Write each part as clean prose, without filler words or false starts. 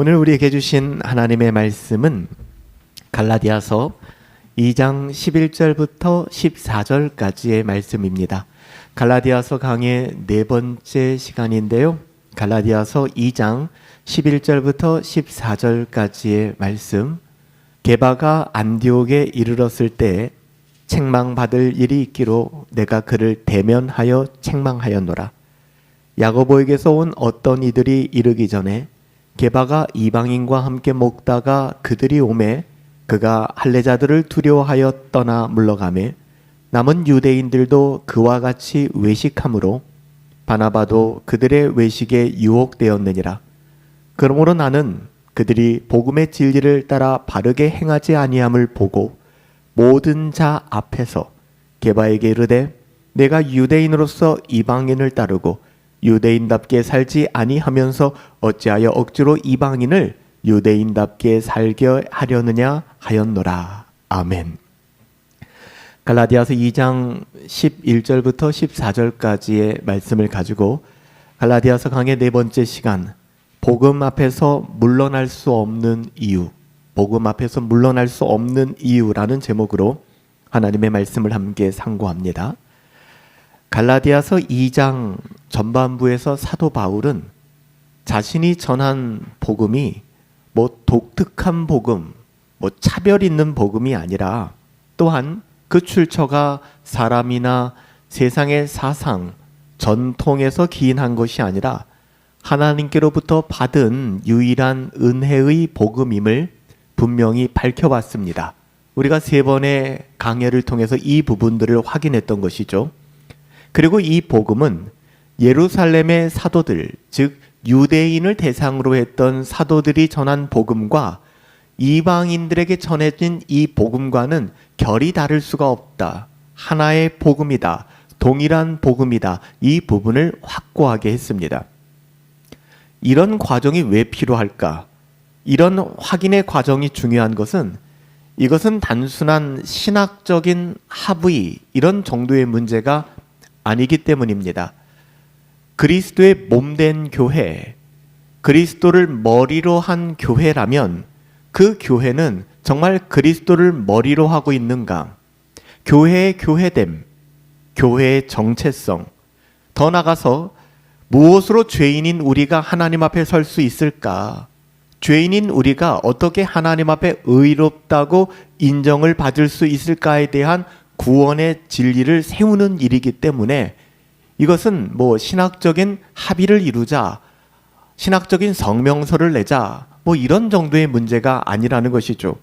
오늘 우리에게 주신 하나님의 말씀은 갈라디아서 2장 11절부터 14절까지의 말씀입니다. 갈라디아서 강의 네 번째 시간인데요. 갈라디아서 2장 11절부터 14절까지의 말씀. 게바가 안디옥에 이르렀을 때 책망받을 일이 있기로 내가 그를 대면하여 책망하였노라. 야고보에게서 온 어떤 이들이 이르기 전에 게바가 이방인과 함께 먹다가 그들이 오매 그가 할례자들을 두려워하여 떠나 물러가매 남은 유대인들도 그와 같이 외식함으로 바나바도 그들의 외식에 유혹되었느니라. 그러므로 나는 그들이 복음의 진리를 따라 바르게 행하지 아니함을 보고 모든 자 앞에서 게바에게 이르되 내가 유대인으로서 이방인을 따르고 유대인답게 살지 아니하면서 어찌하여 억지로 이방인을 유대인답게 살게 하려느냐 하였노라. 아멘. 갈라디아서 2장 11절부터 14절까지의 말씀을 가지고 갈라디아서 강의 네 번째 시간, 복음 앞에서 물러날 수 없는 이유, 복음 앞에서 물러날 수 없는 이유라는 제목으로 하나님의 말씀을 함께 상고합니다. 갈라디아서 2장 전반부에서 사도 바울은 자신이 전한 복음이 독특한 복음, 차별 있는 복음이 아니라 또한 그 출처가 사람이나 세상의 사상, 전통에서 기인한 것이 아니라 하나님께로부터 받은 유일한 은혜의 복음임을 분명히 밝혀왔습니다. 우리가 세 번의 강해를 통해서 이 부분들을 확인했던 것이죠. 그리고 이 복음은 예루살렘의 사도들, 즉 유대인을 대상으로 했던 사도들이 전한 복음과 이방인들에게 전해진 이 복음과는 결이 다를 수가 없다. 하나의 복음이다. 동일한 복음이다. 이 부분을 확고하게 했습니다. 이런 과정이 왜 필요할까? 이런 확인의 과정이 중요한 것은 이것은 단순한 신학적인 합의 이런 정도의 문제가 아니기 때문입니다. 그리스도의 몸된 교회, 그리스도를 머리로 한 교회라면 그 교회는 정말 그리스도를 머리로 하고 있는가? 교회의 교회됨, 교회의 정체성, 더 나아가서 무엇으로 죄인인 우리가 하나님 앞에 설 수 있을까? 죄인인 우리가 어떻게 하나님 앞에 의롭다고 인정을 받을 수 있을까에 대한 구원의 진리를 세우는 일이기 때문에 이것은 신학적인 합의를 이루자, 신학적인 성명서를 내자, 이런 정도의 문제가 아니라는 것이죠.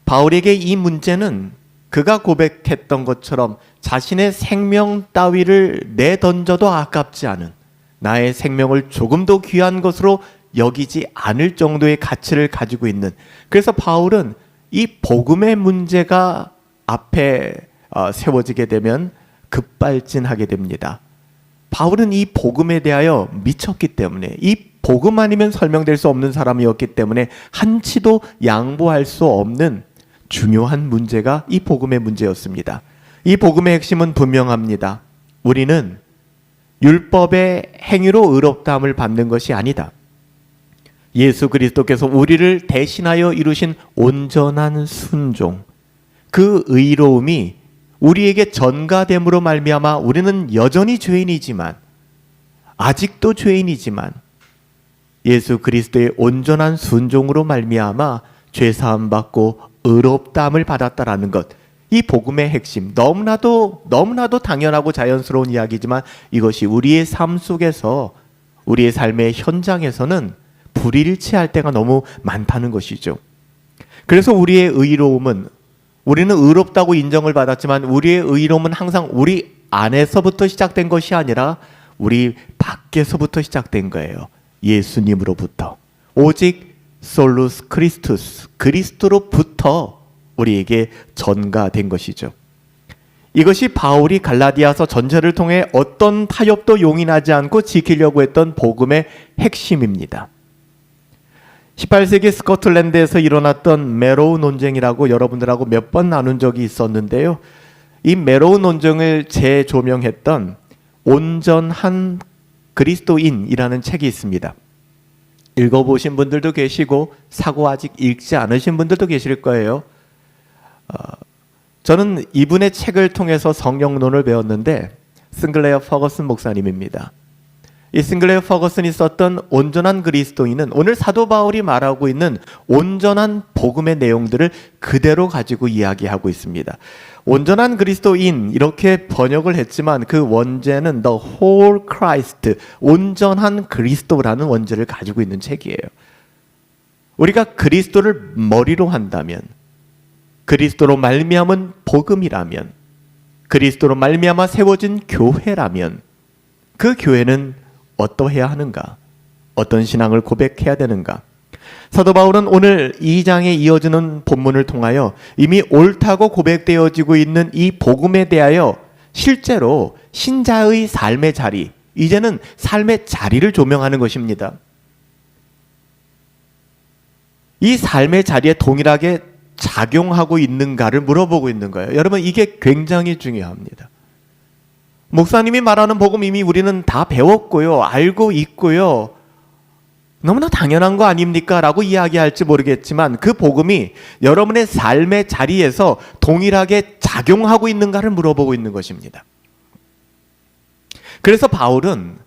바울에게 이 문제는 그가 고백했던 것처럼 자신의 생명 따위를 내던져도 아깝지 않은, 나의 생명을 조금도 귀한 것으로 여기지 않을 정도의 가치를 가지고 있는, 그래서 바울은 이 복음의 문제가 앞에 세워지게 되면 급발진하게 됩니다. 바울은 이 복음에 대하여 미쳤기 때문에, 이 복음 아니면 설명될 수 없는 사람이었기 때문에 한치도 양보할 수 없는 중요한 문제가 이 복음의 문제였습니다. 이 복음의 핵심은 분명합니다. 우리는 율법의 행위로 의롭다함을 받는 것이 아니다. 예수 그리스도께서 우리를 대신하여 이루신 온전한 순종, 그 의로움이 우리에게 전가됨으로 말미암아 우리는 여전히 죄인이지만, 아직도 죄인이지만 예수 그리스도의 온전한 순종으로 말미암아 죄사함 받고 의롭다함을 받았다라는 것, 이 복음의 핵심, 너무나도 당연하고 자연스러운 이야기지만 이것이 우리의 삶 속에서, 우리의 삶의 현장에서는 불일치할 때가 너무 많다는 것이죠. 그래서 우리의 의로움은, 우리는 의롭다고 인정을 받았지만 우리의 의로움은 항상 우리 안에서부터 시작된 것이 아니라 우리 밖에서부터 시작된 거예요. 예수님으로부터. 오직 솔루스 크리스투스, 그리스도로부터 우리에게 전가된 것이죠. 이것이 바울이 갈라디아서 전체를 통해 어떤 타협도 용인하지 않고 지키려고 했던 복음의 핵심입니다. 18세기 스코틀랜드에서 일어났던 메로우 논쟁이라고 여러분들하고 몇 번 나눈 적이 있었는데요. 이 메로우 논쟁을 재조명했던 온전한 그리스도인이라는 책이 있습니다. 읽어보신 분들도 계시고 사고 아직 읽지 않으신 분들도 계실 거예요. 저는 이분의 책을 통해서 성령론을 배웠는데 싱글레어 퍼거슨 목사님입니다. 이 싱글레어 퍼거슨이 썼던 온전한 그리스도인은 오늘 사도 바울이 말하고 있는 온전한 복음의 내용들을 그대로 가지고 이야기하고 있습니다. 온전한 그리스도인 이렇게 번역을 했지만 그 원제는 The Whole Christ, 온전한 그리스도라는 원제를 가지고 있는 책이에요. 우리가 그리스도를 머리로 한다면, 그리스도로 말미암은 복음이라면, 그리스도로 말미암아 세워진 교회라면 그 교회는 어떠해야 하는가? 어떤 신앙을 고백해야 되는가? 사도 바울은 오늘 2장에 이어지는 본문을 통하여 이미 옳다고 고백되어지고 있는 이 복음에 대하여 실제로 신자의 삶의 자리, 이제는 삶의 자리를 조명하는 것입니다. 이 삶의 자리에 동일하게 작용하고 있는가를 물어보고 있는 거예요. 여러분, 이게 굉장히 중요합니다. 목사님이 말하는 복음 이미 우리는 다 배웠고요. 알고 있고요. 너무나 당연한 거 아닙니까? 라고 이야기할지 모르겠지만 그 복음이 여러분의 삶의 자리에서 동일하게 작용하고 있는가를 물어보고 있는 것입니다. 그래서 바울은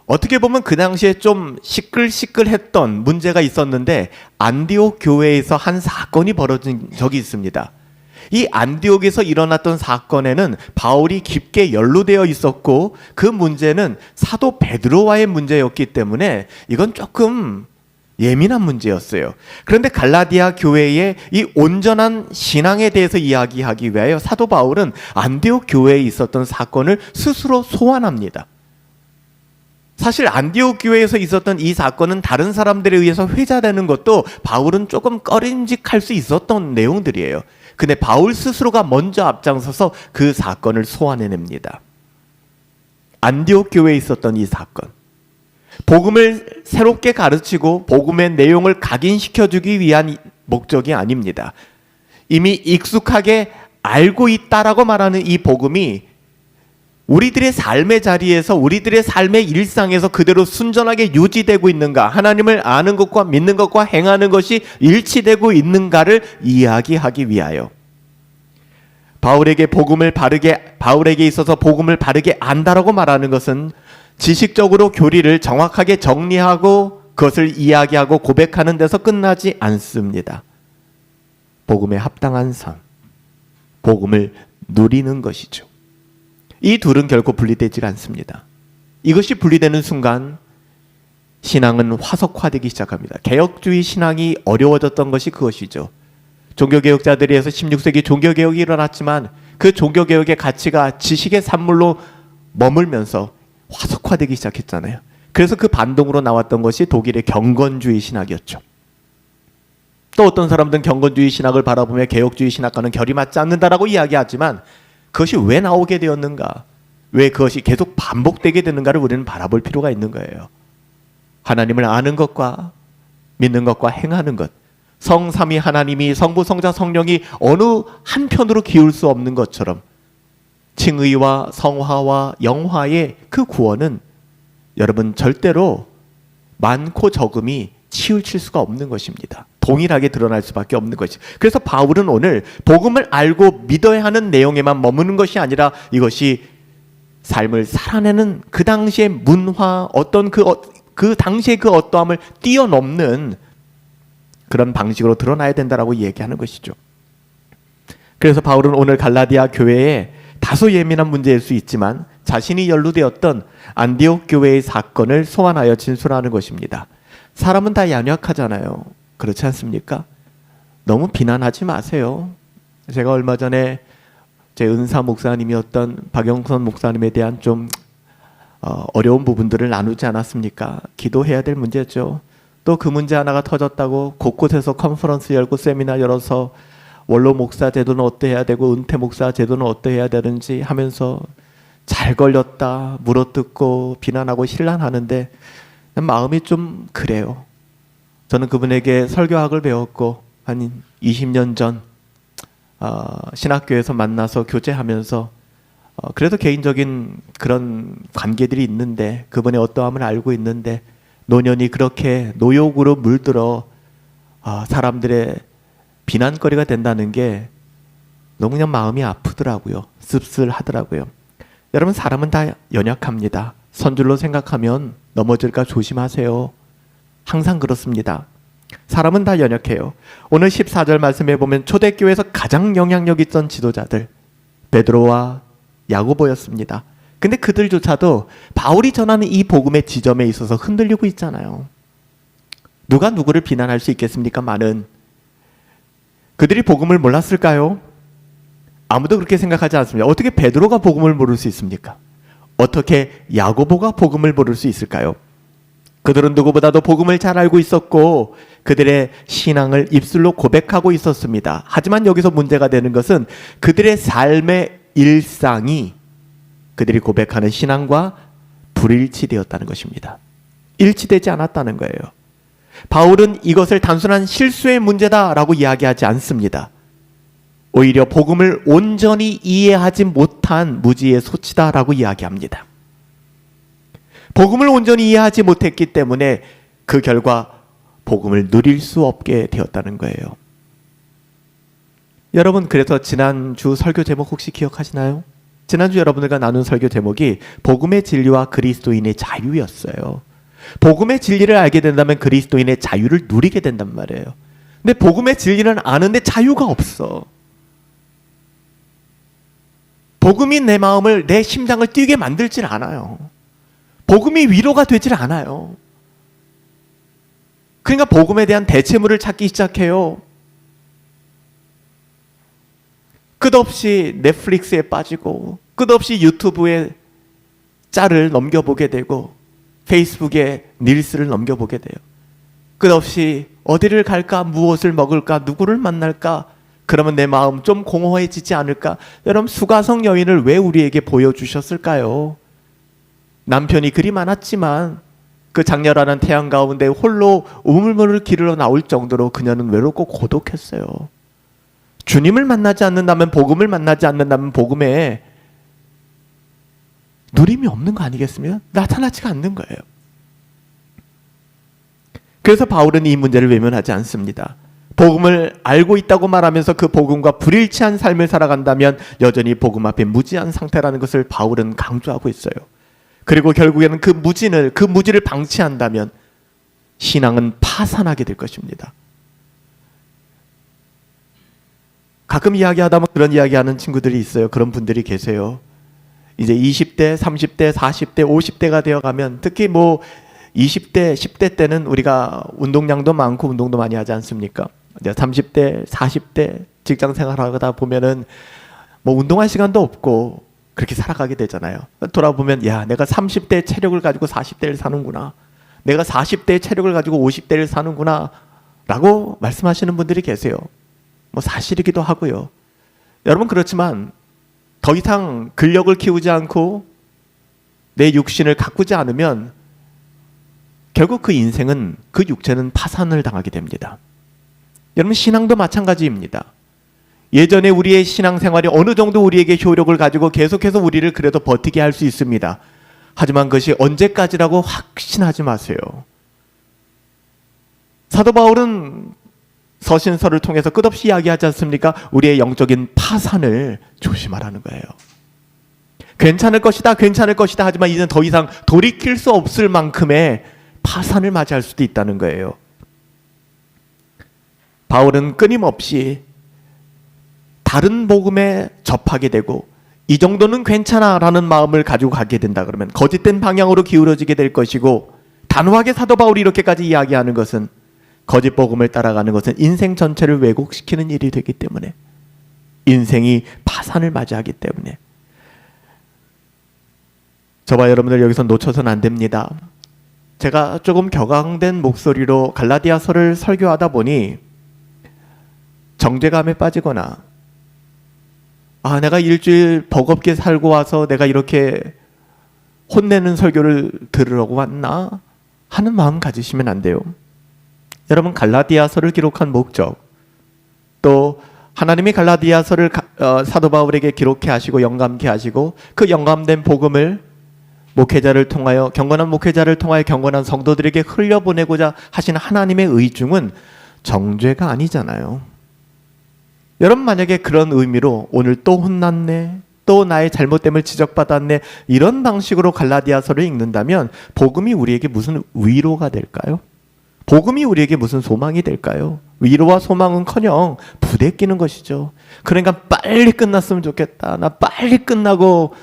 어떻게 보면 그 당시에 좀 시끌시끌했던 문제가 있었는데 안디옥 교회에서 한 사건이 벌어진 적이 있습니다. 이 안디옥에서 일어났던 사건에는 바울이 깊게 연루되어 있었고 그 문제는 사도 베드로와의 문제였기 때문에 이건 조금 예민한 문제였어요. 그런데 갈라디아 교회의 이 온전한 신앙에 대해서 이야기하기 위하여 사도 바울은 안디옥 교회에 있었던 사건을 스스로 소환합니다. 사실 안디옥 교회에서 있었던 이 사건은 다른 사람들에 의해서 회자되는 것도 바울은 조금 꺼림직할 수 있었던 내용들이에요. 근데 바울 스스로가 먼저 앞장서서 그 사건을 소환해냅니다. 안디옥 교회에 있었던 이 사건, 복음을 새롭게 가르치고 복음의 내용을 각인시켜주기 위한 목적이 아닙니다. 이미 익숙하게 알고 있다라고 말하는 이 복음이 우리들의 삶의 자리에서 우리들의 삶의 일상에서 그대로 순전하게 유지되고 있는가, 하나님을 아는 것과 믿는 것과 행하는 것이 일치되고 있는가를 이야기하기 위하여 바울에게 있어서 복음을 바르게 안다라고 말하는 것은 지식적으로 교리를 정확하게 정리하고 그것을 이야기하고 고백하는 데서 끝나지 않습니다. 복음에 합당한 삶, 복음을 누리는 것이죠. 이 둘은 결코 분리되지 않습니다. 이것이 분리되는 순간 신앙은 화석화되기 시작합니다. 개혁주의 신앙이 어려워졌던 것이 그것이죠. 종교개혁자들에 의해서 16세기 종교개혁이 일어났지만 그 종교개혁의 가치가 지식의 산물로 머물면서 화석화되기 시작했잖아요. 그래서 그 반동으로 나왔던 것이 독일의 경건주의 신학이었죠. 또 어떤 사람들은 경건주의 신학을 바라보며 개혁주의 신학과는 결이 맞지 않는다라고 이야기하지만 그것이 왜 나오게 되었는가? 왜 그것이 계속 반복되게 되는가를 우리는 바라볼 필요가 있는 거예요. 하나님을 아는 것과 믿는 것과 행하는 것, 성삼위 하나님이 성부, 성자, 성령이 어느 한편으로 기울 수 없는 것처럼 칭의와 성화와 영화의 그 구원은 여러분 절대로 많고 적음이 치우칠 수가 없는 것입니다. 동일하게 드러날 수밖에 없는 것이죠. 그래서 바울은 오늘 복음을 알고 믿어야 하는 내용에만 머무는 것이 아니라 이것이 삶을 살아내는 그 당시의 문화, 어떤 그 당시의 그 어떠함을 뛰어넘는 그런 방식으로 드러나야 된다라고 얘기하는 것이죠. 그래서 바울은 오늘 갈라디아 교회에 다소 예민한 문제일 수 있지만 자신이 연루되었던 안디옥 교회의 사건을 소환하여 진술하는 것입니다. 사람은 다 연약하잖아요. 그렇지 않습니까? 너무 비난하지 마세요. 제가 얼마 전에 제 은사 목사님이었던 박영선 목사님에 대한 좀 어려운 부분들을 나누지 않았습니까? 기도해야 될 문제죠. 또 그 문제 하나가 터졌다고 곳곳에서 컨퍼런스 열고 세미나 열어서 원로 목사 제도는 어떠해야 되고 은퇴 목사 제도는 어떠해야 되는지 하면서 잘 걸렸다 물어뜯고 비난하고 신란하는데 마음이 좀 그래요. 저는 그분에게 설교학을 배웠고 한 20년 전 신학교에서 만나서 교제하면서 그래도 개인적인 그런 관계들이 있는데 그분의 어떠함을 알고 있는데 노년이 그렇게 노욕으로 물들어 사람들의 비난거리가 된다는 게 너무 그냥 마음이 아프더라고요. 씁쓸하더라고요. 여러분, 사람은 다 연약합니다. 선줄로 생각하면 넘어질까 조심하세요. 항상 그렇습니다. 사람은 다 연약해요. 오늘 14절 말씀에 보면 초대교회에서 가장 영향력 있던 지도자들 베드로와 야고보였습니다. 근데 그들조차도 바울이 전하는 이 복음의 지점에 있어서 흔들리고 있잖아요. 누가 누구를 비난할 수 있겠습니까? 많은 그들이 복음을 몰랐을까요? 아무도 그렇게 생각하지 않습니다. 어떻게 베드로가 복음을 모를 수 있습니까? 어떻게 야고보가 복음을 모를 수 있을까요? 그들은 누구보다도 복음을 잘 알고 있었고 그들의 신앙을 입술로 고백하고 있었습니다. 하지만 여기서 문제가 되는 것은 그들의 삶의 일상이 그들이 고백하는 신앙과 불일치되었다는 것입니다. 일치되지 않았다는 거예요. 바울은 이것을 단순한 실수의 문제다라고 이야기하지 않습니다. 오히려 복음을 온전히 이해하지 못한 무지의 소치다라고 이야기합니다. 복음을 온전히 이해하지 못했기 때문에 그 결과 복음을 누릴 수 없게 되었다는 거예요. 여러분, 그래서 지난주 설교 제목 혹시 기억하시나요? 지난주 여러분들과 나눈 설교 제목이 복음의 진리와 그리스도인의 자유였어요. 복음의 진리를 알게 된다면 그리스도인의 자유를 누리게 된단 말이에요. 근데 복음의 진리는 아는데 자유가 없어. 복음이 내 마음을, 내 심장을 뛰게 만들질 않아요. 복음이 위로가 되질 않아요. 그러니까 복음에 대한 대체물을 찾기 시작해요. 끝없이 넷플릭스에 빠지고 끝없이 유튜브에 짤을 넘겨보게 되고 페이스북에 릴스를 넘겨보게 돼요. 끝없이 어디를 갈까, 무엇을 먹을까, 누구를 만날까, 그러면 내 마음 좀 공허해지지 않을까. 여러분, 수가성 여인을 왜 우리에게 보여주셨을까요? 남편이 그리 많았지만 그 장렬한 태양 가운데 홀로 우물물을 기르러 나올 정도로 그녀는 외롭고 고독했어요. 주님을 만나지 않는다면, 복음을 만나지 않는다면 복음에 누림이 없는 거 아니겠습니까? 나타나지가 않는 거예요. 그래서 바울은 이 문제를 외면하지 않습니다. 복음을 알고 있다고 말하면서 그 복음과 불일치한 삶을 살아간다면 여전히 복음 앞에 무지한 상태라는 것을 바울은 강조하고 있어요. 그리고 결국에는 그 무지를 방치한다면 신앙은 파산하게 될 것입니다. 가끔 이야기하다 보면 그런 이야기하는 친구들이 있어요. 그런 분들이 계세요. 이제 20대, 30대, 40대, 50대가 되어가면, 특히 20대, 10대 때는 우리가 운동량도 많고 운동도 많이 하지 않습니까? 이제 30대, 40대 직장 생활하다 보면은 운동할 시간도 없고 그렇게 살아가게 되잖아요. 돌아보면, 야, 내가 30대 체력을 가지고 40대를 사는구나. 내가 40대 체력을 가지고 50대를 사는구나. 라고 말씀하시는 분들이 계세요. 사실이기도 하고요. 여러분, 그렇지만 더 이상 근력을 키우지 않고 내 육신을 가꾸지 않으면 결국 그 인생은, 그 육체는 파산을 당하게 됩니다. 여러분, 신앙도 마찬가지입니다. 예전에 우리의 신앙생활이 어느 정도 우리에게 효력을 가지고 계속해서 우리를 그래도 버티게 할 수 있습니다. 하지만 그것이 언제까지라고 확신하지 마세요. 사도 바울은 서신서를 통해서 끝없이 이야기하지 않습니까? 우리의 영적인 파산을 조심하라는 거예요. 괜찮을 것이다, 괜찮을 것이다 하지만 이제는 더 이상 돌이킬 수 없을 만큼의 파산을 맞이할 수도 있다는 거예요. 바울은 끊임없이 다른 복음에 접하게 되고, 이 정도는 괜찮아 라는 마음을 가지고 가게 된다 그러면 거짓된 방향으로 기울어지게 될 것이고, 단호하게 사도 바울이 이렇게까지 이야기하는 것은, 거짓 복음을 따라가는 것은 인생 전체를 왜곡시키는 일이 되기 때문에, 인생이 파산을 맞이하기 때문에, 저와 여러분들 여기서 놓쳐서는 안 됩니다. 제가 조금 격앙된 목소리로 갈라디아서를 설교하다 보니 정죄감에 빠지거나, 내가 일주일 버겁게 살고 와서 내가 이렇게 혼내는 설교를 들으려고 왔나 하는 마음 가지시면 안 돼요. 여러분, 갈라디아서를 기록한 목적, 또 하나님이 갈라디아서를 사도 바울에게 기록해 하시고 영감케 하시고 그 영감된 복음을 목회자를 통하여, 경건한 목회자를 통하여 경건한 성도들에게 흘려보내고자 하시는 하나님의 의중은 정죄가 아니잖아요. 여러분, 만약에 그런 의미로 오늘 또 혼났네, 또 나의 잘못됨을 지적받았네, 이런 방식으로 갈라디아서를 읽는다면 복음이 우리에게 무슨 위로가 될까요? 복음이 우리에게 무슨 소망이 될까요? 위로와 소망은커녕 부대끼는 것이죠. 그러니까 빨리 끝났으면 좋겠다. 나 빨리 끝나고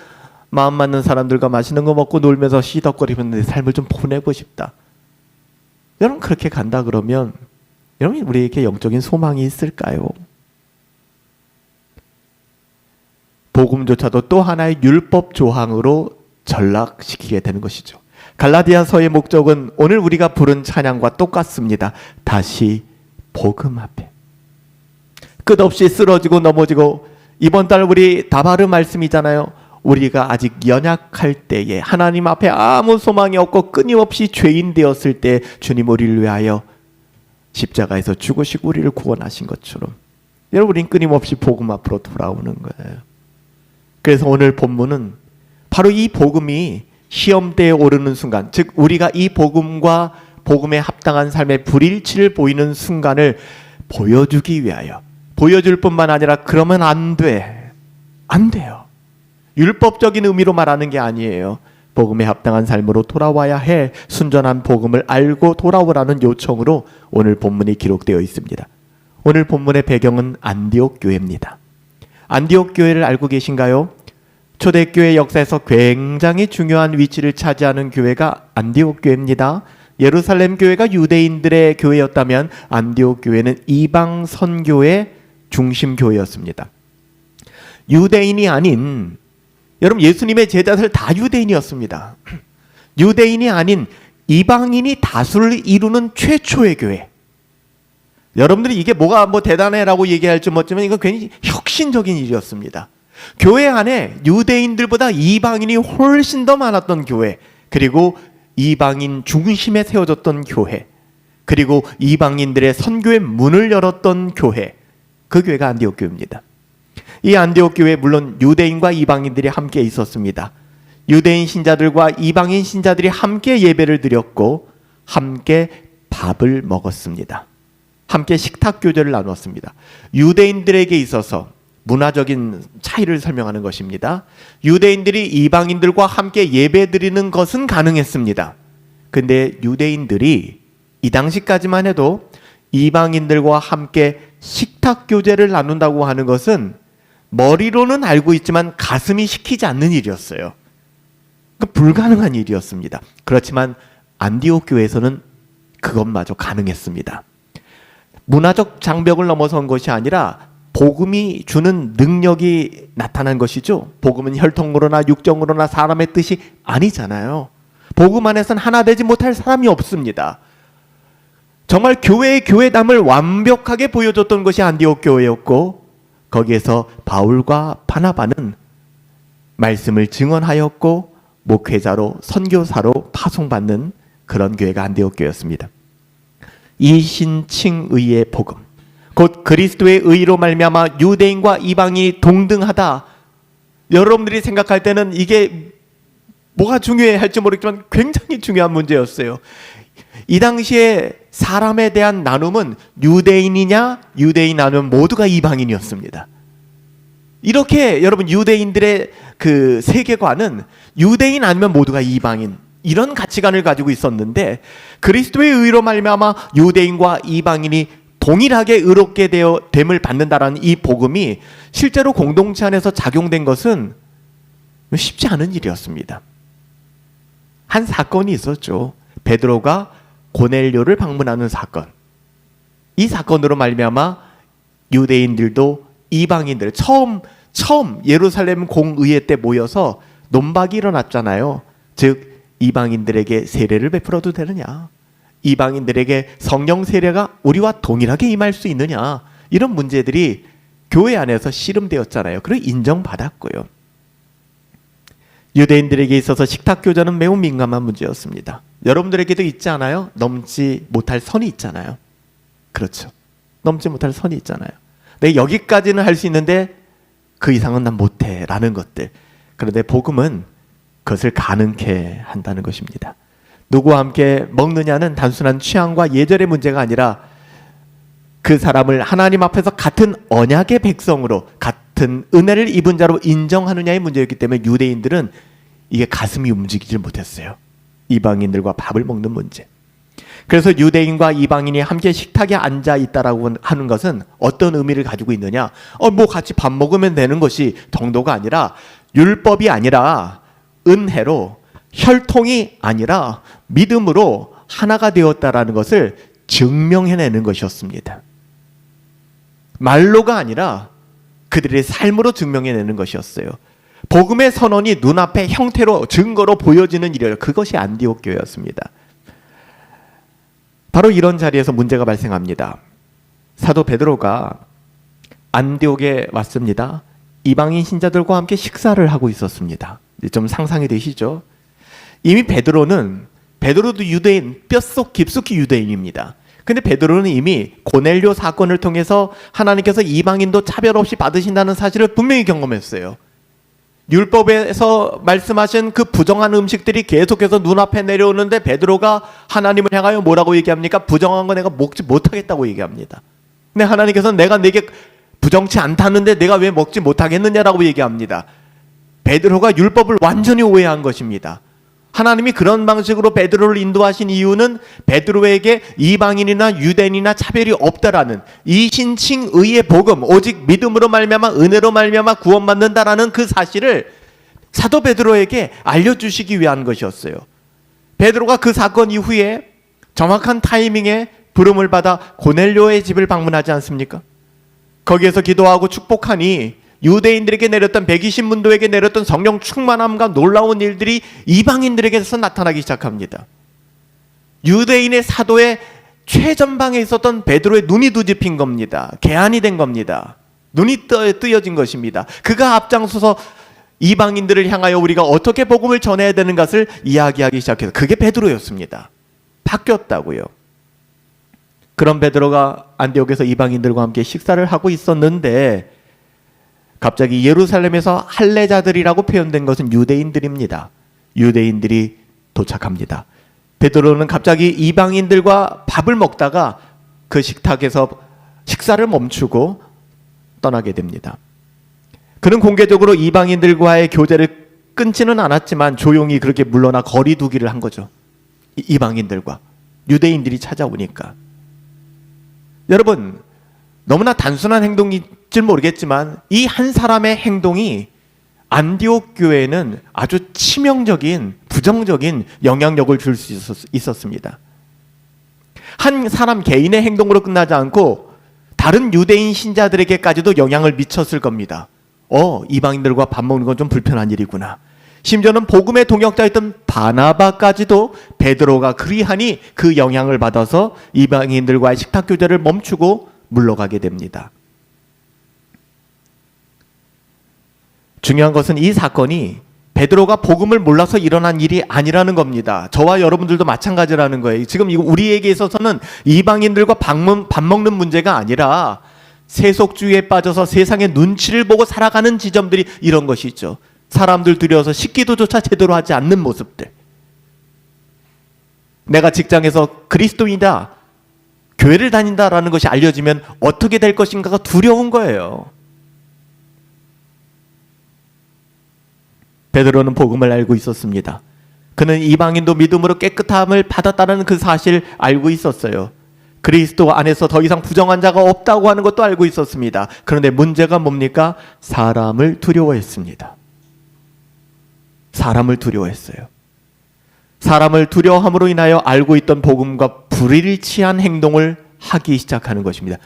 마음 맞는 사람들과 맛있는 거 먹고 놀면서 시덕거리면서 내 삶을 좀 보내고 싶다. 여러분, 그렇게 간다 그러면 여러분, 우리에게 영적인 소망이 있을까요? 복음조차도 또 하나의 율법 조항으로 전락시키게 되는 것이죠. 갈라디아서의 목적은 오늘 우리가 부른 찬양과 똑같습니다. 다시 복음 앞에. 끝없이 쓰러지고 넘어지고, 이번 달 우리 다바르 말씀이잖아요. 우리가 아직 연약할 때에, 하나님 앞에 아무 소망이 없고 끊임없이 죄인 되었을 때 주님 우리를 위하여 십자가에서 죽으시고 우리를 구원하신 것처럼 여러분, 우린 끊임없이 복음 앞으로 돌아오는 거예요. 그래서 오늘 본문은 바로 이 복음이 시험대에 오르는 순간, 즉 우리가 이 복음과 복음에 합당한 삶의 불일치를 보이는 순간을 보여주기 위하여, 보여줄 뿐만 아니라 그러면 안 돼요. 율법적인 의미로 말하는 게 아니에요. 복음에 합당한 삶으로 돌아와야 해, 순전한 복음을 알고 돌아오라는 요청으로 오늘 본문이 기록되어 있습니다. 오늘 본문의 배경은 안디옥 교회입니다. 안디옥 교회를 알고 계신가요? 초대교회 역사에서 굉장히 중요한 위치를 차지하는 교회가 안디옥 교회입니다. 예루살렘 교회가 유대인들의 교회였다면 안디옥 교회는 이방 선교의 중심 교회였습니다. 유대인이 아닌, 여러분, 예수님의 제자들 다 유대인이었습니다. 유대인이 아닌 이방인이 다수를 이루는 최초의 교회. 여러분들이 이게 뭐가 대단해라고 얘기할지 모르지만 이건 괜히 혁신적인 일이었습니다. 교회 안에 유대인들보다 이방인이 훨씬 더 많았던 교회, 그리고 이방인 중심에 세워졌던 교회, 그리고 이방인들의 선교의 문을 열었던 교회, 그 교회가 안디옥 교회입니다. 이 안디옥 교회에 물론 유대인과 이방인들이 함께 있었습니다. 유대인 신자들과 이방인 신자들이 함께 예배를 드렸고 함께 밥을 먹었습니다. 함께 식탁 교제를 나눴습니다. 유대인들에게 있어서 문화적인 차이를 설명하는 것입니다. 유대인들이 이방인들과 함께 예배 드리는 것은 가능했습니다. 근데 유대인들이 이 당시까지만 해도 이방인들과 함께 식탁 교제를 나눈다고 하는 것은 머리로는 알고 있지만 가슴이 시키지 않는 일이었어요. 그러니까 불가능한 일이었습니다. 그렇지만 안디옥 교회에서는 그것마저 가능했습니다. 문화적 장벽을 넘어선 것이 아니라 복음이 주는 능력이 나타난 것이죠. 복음은 혈통으로나 육정으로나 사람의 뜻이 아니잖아요. 복음 안에서는 하나 되지 못할 사람이 없습니다. 정말 교회의 교회담을 완벽하게 보여줬던 것이 안디옥 교회였고, 거기에서 바울과 바나바는 말씀을 증언하였고 목회자로, 선교사로 파송받는 그런 교회가 안디옥 교회였습니다. 이신칭의의 복음, 곧 그리스도의 의로 말미암아 유대인과 이방인이 동등하다. 여러분들이 생각할 때는 이게 뭐가 중요해 할지 모르겠지만 굉장히 중요한 문제였어요. 이 당시에 사람에 대한 나눔은 유대인이냐, 유대인 아니면 모두가 이방인이었습니다. 이렇게 여러분, 유대인들의 그 세계관은 유대인 아니면 모두가 이방인, 이런 가치관을 가지고 있었는데, 그리스도의 의로 말미암아 유대인과 이방인이 동일하게 의롭게 되어 됨을 받는다라는 이 복음이 실제로 공동체 안에서 작용된 것은 쉽지 않은 일이었습니다. 한 사건이 있었죠. 베드로가 고넬료를 방문하는 사건. 이 사건으로 말미암아 유대인들도 이방인들, 처음 예루살렘 공의회 때 모여서 논박이 일어났잖아요. 즉 이방인들에게 세례를 베풀어도 되느냐, 이방인들에게 성령 세례가 우리와 동일하게 임할 수 있느냐, 이런 문제들이 교회 안에서 씨름되었잖아요. 그리고 인정받았고요. 유대인들에게 있어서 식탁 교제는 매우 민감한 문제였습니다. 여러분들에게도 있지 않아요? 넘지 못할 선이 있잖아요. 그렇죠. 넘지 못할 선이 있잖아요. 내가 여기까지는 할 수 있는데 그 이상은 난 못해 라는 것들. 그런데 복음은 그것을 가능케 한다는 것입니다. 누구와 함께 먹느냐는 단순한 취향과 예절의 문제가 아니라 그 사람을 하나님 앞에서 같은 언약의 백성으로, 같은 은혜를 입은 자로 인정하느냐의 문제였기 때문에 유대인들은 이게 가슴이 움직이질 못했어요. 이방인들과 밥을 먹는 문제. 그래서 유대인과 이방인이 함께 식탁에 앉아 있다라고 하는 것은 어떤 의미를 가지고 있느냐? 뭐 같이 밥 먹으면 되는 것이 정도가 아니라, 율법이 아니라 은혜로, 혈통이 아니라 믿음으로 하나가 되었다라는 것을 증명해내는 것이었습니다. 말로가 아니라 그들의 삶으로 증명해내는 것이었어요. 복음의 선언이 눈앞에 형태로, 증거로 보여지는 일이에요. 그것이 안디옥 교회였습니다. 바로 이런 자리에서 문제가 발생합니다. 사도 베드로가 안디옥에 왔습니다. 이방인 신자들과 함께 식사를 하고 있었습니다. 좀 상상이 되시죠? 이미 베드로도 유대인, 뼛속 깊숙이 유대인입니다. 근데 베드로는 이미 고넬료 사건을 통해서 하나님께서 이방인도 차별 없이 받으신다는 사실을 분명히 경험했어요. 율법에서 말씀하신 그 부정한 음식들이 계속해서 눈앞에 내려오는데 베드로가 하나님을 향하여 뭐라고 얘기합니까? 부정한 거 내가 먹지 못하겠다고 얘기합니다. 근데 하나님께서는 내가 내게 부정치 않다는데 내가 왜 먹지 못하겠느냐라고 얘기합니다. 베드로가 율법을 완전히 오해한 것입니다. 하나님이 그런 방식으로 베드로를 인도하신 이유는 베드로에게 이방인이나 유대인이나 차별이 없다라는 이 신칭의의 복음, 오직 믿음으로 말미암아 은혜로 말미암아 구원받는다라는 그 사실을 사도 베드로에게 알려주시기 위한 것이었어요. 베드로가 그 사건 이후에 정확한 타이밍에 부름을 받아 고넬료의 집을 방문하지 않습니까? 거기에서 기도하고 축복하니 유대인들에게 내렸던 120문도에게 내렸던 성령 충만함과 놀라운 일들이 이방인들에게서 나타나기 시작합니다. 유대인의 사도의 최전방에 있었던 베드로의 눈이 뒤집힌 겁니다. 개안이 된 겁니다. 눈이 뜨여진 것입니다. 그가 앞장서서 이방인들을 향하여 우리가 어떻게 복음을 전해야 되는 것을 이야기하기 시작해서 그게 베드로였습니다. 바뀌었다고요. 그런 베드로가 안디옥에서 이방인들과 함께 식사를 하고 있었는데 갑자기 예루살렘에서 할례자들이라고 표현된 것은 유대인들입니다. 유대인들이 도착합니다. 베드로는 갑자기 이방인들과 밥을 먹다가 그 식탁에서 식사를 멈추고 떠나게 됩니다. 그는 공개적으로 이방인들과의 교제를 끊지는 않았지만 조용히 그렇게 물러나 거리 두기를 한 거죠. 이방인들과 유대인들이 찾아오니까. 여러분, 너무나 단순한 행동일지 모르겠지만 이 한 사람의 행동이 안디옥 교회에는 아주 치명적인, 부정적인 영향력을 줄 수 있었습니다. 한 사람 개인의 행동으로 끝나지 않고 다른 유대인 신자들에게까지도 영향을 미쳤을 겁니다. 이방인들과 밥 먹는 건 좀 불편한 일이구나. 심지어는 복음의 동역자였던 바나바까지도 베드로가 그리하니 그 영향을 받아서 이방인들과의 식탁 교제를 멈추고 물러가게 됩니다. 중요한 것은 이 사건이 베드로가 복음을 몰라서 일어난 일이 아니라는 겁니다. 저와 여러분들도 마찬가지라는 거예요. 지금 우리에게 있어서는 이방인들과 밥 먹는 문제가 아니라 세속주의에 빠져서 세상의 눈치를 보고 살아가는 지점들이 이런 것이 있죠. 사람들 들여서 식기도조차 제대로 하지 않는 모습들. 내가 직장에서 그리스도인이다, 교회를 다닌다라는 것이 알려지면 어떻게 될 것인가가 두려운 거예요. 베드로는 복음을 알고 있었습니다. 그는 이방인도 믿음으로 깨끗함을 받았다는 그 사실 알고 있었어요. 그리스도 안에서 더 이상 부정한 자가 없다고 하는 것도 알고 있었습니다. 그런데 문제가 뭡니까? 사람을 두려워했습니다. 사람을 두려워했어요. 사람을 두려워함으로 인하여 알고 있던 복음과 불일치한 행동을 하기 시작하는 것입니다.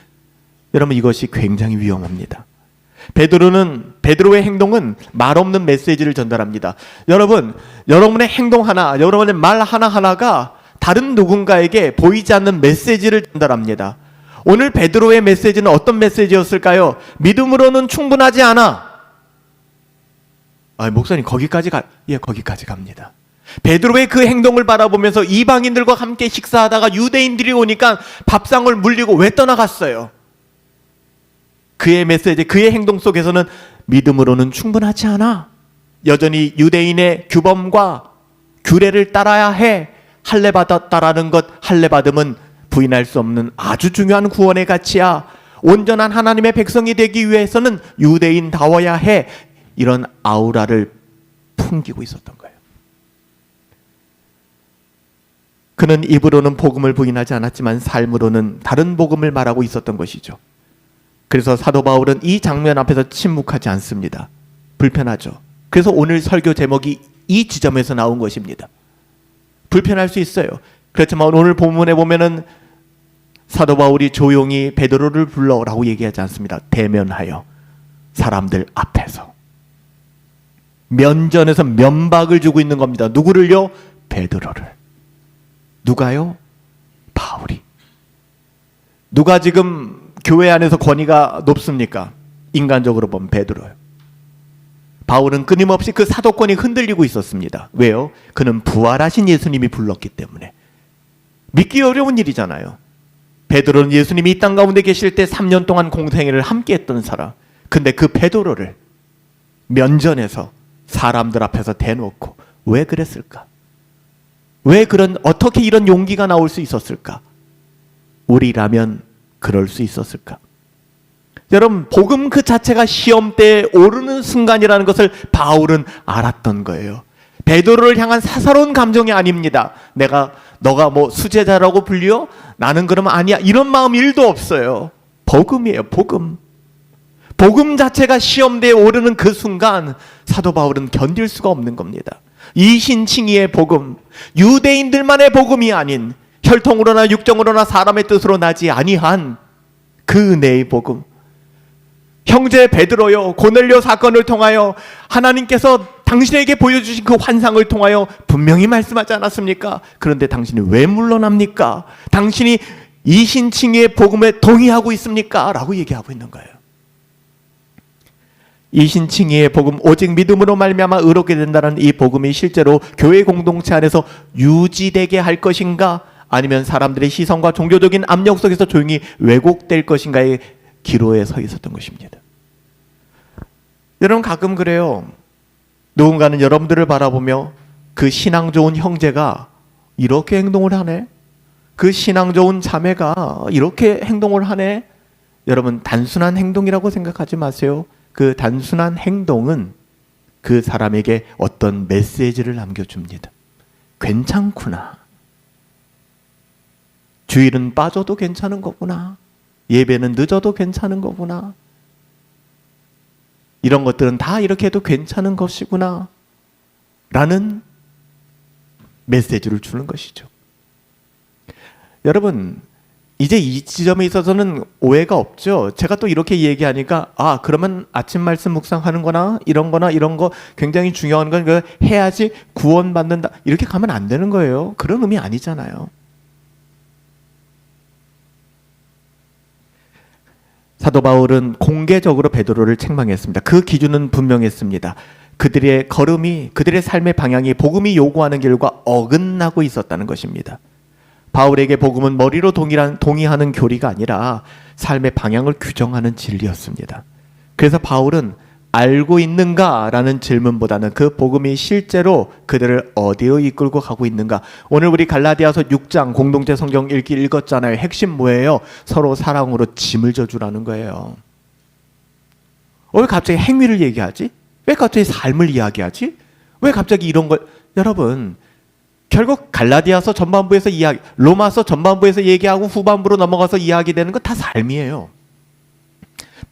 여러분, 이것이 굉장히 위험합니다. 베드로의 행동은 말 없는 메시지를 전달합니다. 여러분, 여러분의 행동 하나, 여러분의 말 하나하나가 다른 누군가에게 보이지 않는 메시지를 전달합니다. 오늘 베드로의 메시지는 어떤 메시지였을까요? 믿음으로는 충분하지 않아. 목사님 거기까지 거기까지 갑니다. 베드로의 그 행동을 바라보면서 이방인들과 함께 식사하다가 유대인들이 오니까 밥상을 물리고 왜 떠나갔어요? 그의 메시지, 그의 행동 속에서는 믿음으로는 충분하지 않아. 여전히 유대인의 규범과 규례를 따라야 해. 할례 받았다라는 것, 할례 받음은 부인할 수 없는 아주 중요한 구원의 가치야. 온전한 하나님의 백성이 되기 위해서는 유대인다워야 해. 이런 아우라를 풍기고 있었던 거예요. 그는 입으로는 복음을 부인하지 않았지만 삶으로는 다른 복음을 말하고 있었던 것이죠. 그래서 사도 바울은 이 장면 앞에서 침묵하지 않습니다. 불편하죠. 그래서 오늘 설교 제목이 이 지점에서 나온 것입니다. 불편할 수 있어요. 그렇지만 오늘 본문에 보면은 사도 바울이 조용히 베드로를 불러라고 얘기하지 않습니다. 대면하여 사람들 앞에서 면전에서 면박을 주고 있는 겁니다. 누구를요? 베드로를. 누가요? 바울이. 누가 지금 교회 안에서 권위가 높습니까? 인간적으로 보면 베드로예요. 바울은 끊임없이 그 사도권이 흔들리고 있었습니다. 왜요? 그는 부활하신 예수님이 불렀기 때문에. 믿기 어려운 일이잖아요. 베드로는 예수님이 이 땅 가운데 계실 때 3년 동안 공생애를 함께 했던 사람. 근데 그 베드로를 면전에서 사람들 앞에서 대놓고 왜 그랬을까? 왜 어떻게 이런 용기가 나올 수 있었을까? 우리라면 그럴 수 있었을까? 여러분, 복음 그 자체가 시험대에 오르는 순간이라는 것을 바울은 알았던 거예요. 베드로를 향한 사사로운 감정이 아닙니다. 너가 뭐 수제자라고 불려? 나는 그러면 아니야. 이런 마음 1도 없어요. 복음이에요, 복음. 복음 자체가 시험대에 오르는 그 순간 사도 바울은 견딜 수가 없는 겁니다. 이신칭의의 복음, 유대인들만의 복음이 아닌 혈통으로나 육정으로나 사람의 뜻으로 나지 아니한 그 은혜의 복음. 형제 베드로요, 고넬료 사건을 통하여 하나님께서 당신에게 보여주신 그 환상을 통하여 분명히 말씀하지 않았습니까? 그런데 당신이 왜 물러납니까? 당신이 이신칭의의 복음에 동의하고 있습니까? 라고 얘기하고 있는 거예요. 이신칭의의 복음, 오직 믿음으로 말미암아 의롭게 된다는 이 복음이 실제로 교회 공동체 안에서 유지되게 할 것인가, 아니면 사람들의 시선과 종교적인 압력 속에서 조용히 왜곡될 것인가의 기로에 서 있었던 것입니다. 여러분, 가끔 그래요. 누군가는 여러분들을 바라보며 그 신앙 좋은 형제가 이렇게 행동을 하네, 그 신앙 좋은 자매가 이렇게 행동을 하네. 여러분, 단순한 행동이라고 생각하지 마세요. 그 단순한 행동은 그 사람에게 어떤 메시지를 남겨줍니다. 괜찮구나. 주일은 빠져도 괜찮은 거구나. 예배는 늦어도 괜찮은 거구나. 이런 것들은 다 이렇게 해도 괜찮은 것이구나. 라는 메시지를 주는 것이죠. 여러분, 이제 이 지점에 있어서는 오해가 없죠. 제가 또 이렇게 얘기하니까 그러면 아침 말씀 묵상하는 거나 이런 거 굉장히 중요한 건 해야지 구원받는다. 이렇게 가면 안 되는 거예요. 그런 의미 아니잖아요. 사도 바울은 공개적으로 베드로를 책망했습니다. 그 기준은 분명했습니다. 그들의 걸음이, 그들의 삶의 방향이 복음이 요구하는 길과 어긋나고 있었다는 것입니다. 바울에게 복음은 머리로 동의하는 교리가 아니라 삶의 방향을 규정하는 진리였습니다. 그래서 바울은 알고 있는가라는 질문보다는 그 복음이 실제로 그들을 어디로 이끌고 가고 있는가. 오늘 우리 갈라디아서 6장 공동체 성경 읽기 읽었잖아요. 핵심 뭐예요? 서로 사랑으로 짐을 져주라는 거예요. 왜 갑자기 행위를 얘기하지? 왜 갑자기 삶을 이야기하지? 왜 갑자기 이런 걸? 여러분, 결국 갈라디아서 전반부에서 로마서 전반부에서 얘기하고 후반부로 넘어가서 이야기되는 건 다 삶이에요.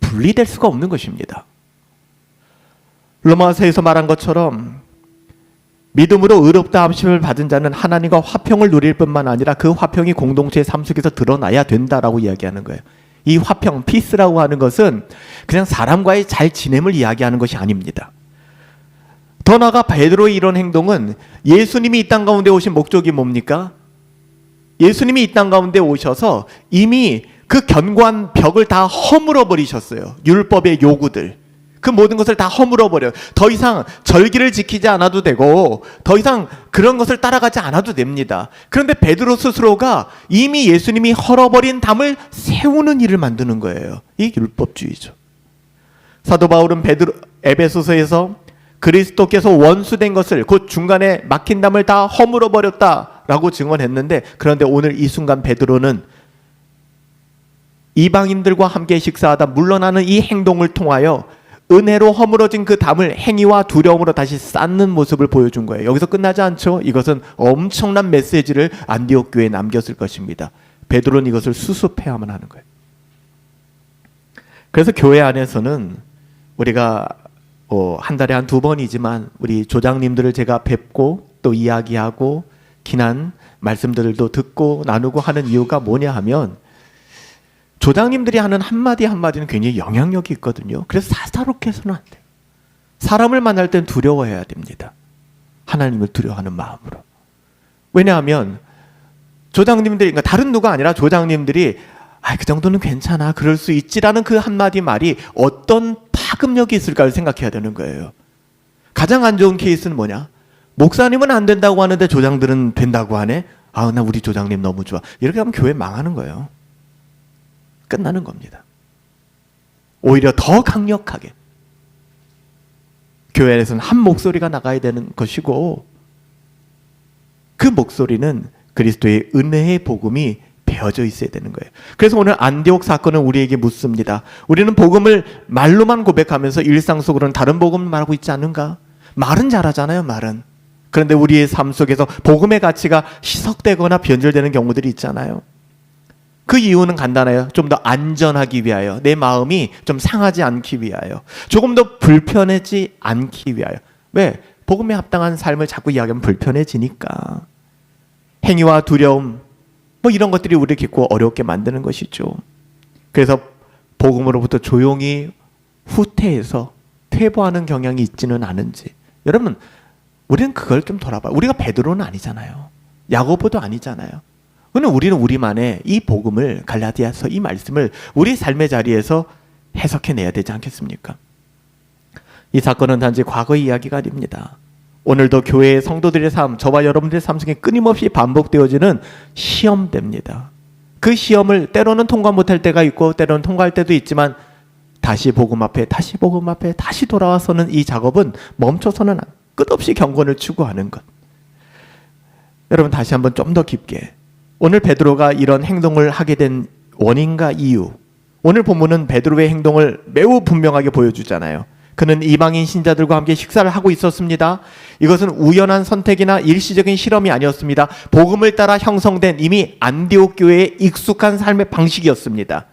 분리될 수가 없는 것입니다. 로마서에서 말한 것처럼 믿음으로 의롭다 함심을 받은 자는 하나님과 화평을 누릴 뿐만 아니라 그 화평이 공동체의 삶 속에서 드러나야 된다라고 이야기하는 거예요. 이 화평, 피스라고 하는 것은 그냥 사람과의 잘 지냄을 이야기하는 것이 아닙니다. 더 나아가 베드로의 이런 행동은 예수님이 이 땅 가운데 오신 목적이 뭡니까? 예수님이 이 땅 가운데 오셔서 이미 그 견고한 벽을 다 허물어 버리셨어요. 율법의 요구들, 그 모든 것을 다 허물어 버려요. 더 이상 절기를 지키지 않아도 되고 더 이상 그런 것을 따라가지 않아도 됩니다. 그런데 베드로 스스로가 이미 예수님이 헐어버린 담을 세우는 일을 만드는 거예요. 이 율법주의죠. 사도 바울은 에베소서에서 그리스도께서 원수된 것을, 곧 중간에 막힌 담을 다 허물어 버렸다라고 증언했는데, 그런데 오늘 이 순간 베드로는 이방인들과 함께 식사하다 물러나는 이 행동을 통하여 은혜로 허물어진 그 담을 행위와 두려움으로 다시 쌓는 모습을 보여준 거예요. 여기서 끝나지 않죠. 이것은 엄청난 메시지를 안디옥 교회에 남겼을 것입니다. 베드로는 이것을 수습해야만 하는 거예요. 그래서 교회 안에서는 우리가 한 달에 한 2번이지만 우리 조장님들을 제가 뵙고 또 이야기하고 기난 말씀들도 듣고 나누고 하는 이유가 뭐냐 하면, 조장님들이 하는 한마디 한마디는 굉장히 영향력이 있거든요. 그래서 사사롭게 해서는 안 돼요. 사람을 만날 땐 두려워해야 됩니다. 하나님을 두려워하는 마음으로. 왜냐하면 조장님들이, 그러니까 다른 누가 아니라 조장님들이 그 정도는 괜찮아, 그럴 수 있지라는 그 한마디 말이 어떤 파급력이 있을까를 생각해야 되는 거예요. 가장 안 좋은 케이스는 뭐냐? 목사님은 안 된다고 하는데 조장들은 된다고 하네? 나 우리 조장님 너무 좋아. 이렇게 하면 교회 망하는 거예요. 끝나는 겁니다. 오히려 더 강력하게 교회 안에서는 한 목소리가 나가야 되는 것이고, 그 목소리는 그리스도의 은혜의 복음이 배어져 있어야 되는 거예요. 그래서 오늘 안디옥 사건은 우리에게 묻습니다. 우리는 복음을 말로만 고백하면서 일상 속으로는 다른 복음을 말하고 있지 않은가? 말은 잘하잖아요, 말은. 그런데 우리의 삶 속에서 복음의 가치가 희석되거나 변질되는 경우들이 있잖아요. 그 이유는 간단해요. 좀 더 안전하기 위하여, 내 마음이 좀 상하지 않기 위하여, 조금 더 불편해지지 않기 위하여. 왜? 복음에 합당한 삶을 자꾸 이야기하면 불편해지니까. 행위와 두려움, 이런 것들이 우리를 깊고 어렵게 만드는 것이죠. 그래서 복음으로부터 조용히 후퇴해서 퇴보하는 경향이 있지는 않은지. 여러분, 우리는 그걸 좀 돌아봐요. 우리가 베드로는 아니잖아요. 야고보도 아니잖아요. 그런데 우리는 우리만의 이 복음을, 갈라디아서 이 말씀을 우리 삶의 자리에서 해석해내야 되지 않겠습니까? 이 사건은 단지 과거의 이야기가 아닙니다. 오늘도 교회의 성도들의 삶, 저와 여러분들의 삶 속에 끊임없이 반복되어지는 시험대입니다. 그 시험을 때로는 통과 못할 때가 있고 때로는 통과할 때도 있지만, 다시 복음 앞에, 다시 복음 앞에, 다시 돌아와서는 이 작업은 멈춰서는 끝없이 경건을 추구하는 것. 여러분, 다시 한번 좀 더 깊게, 오늘 베드로가 이런 행동을 하게 된 원인과 이유, 오늘 본문은 베드로의 행동을 매우 분명하게 보여주잖아요. 그는 이방인 신자들과 함께 식사를 하고 있었습니다. 이것은 우연한 선택이나 일시적인 실험이 아니었습니다. 복음을 따라 형성된 이미 안디옥 교회의 익숙한 삶의 방식이었습니다.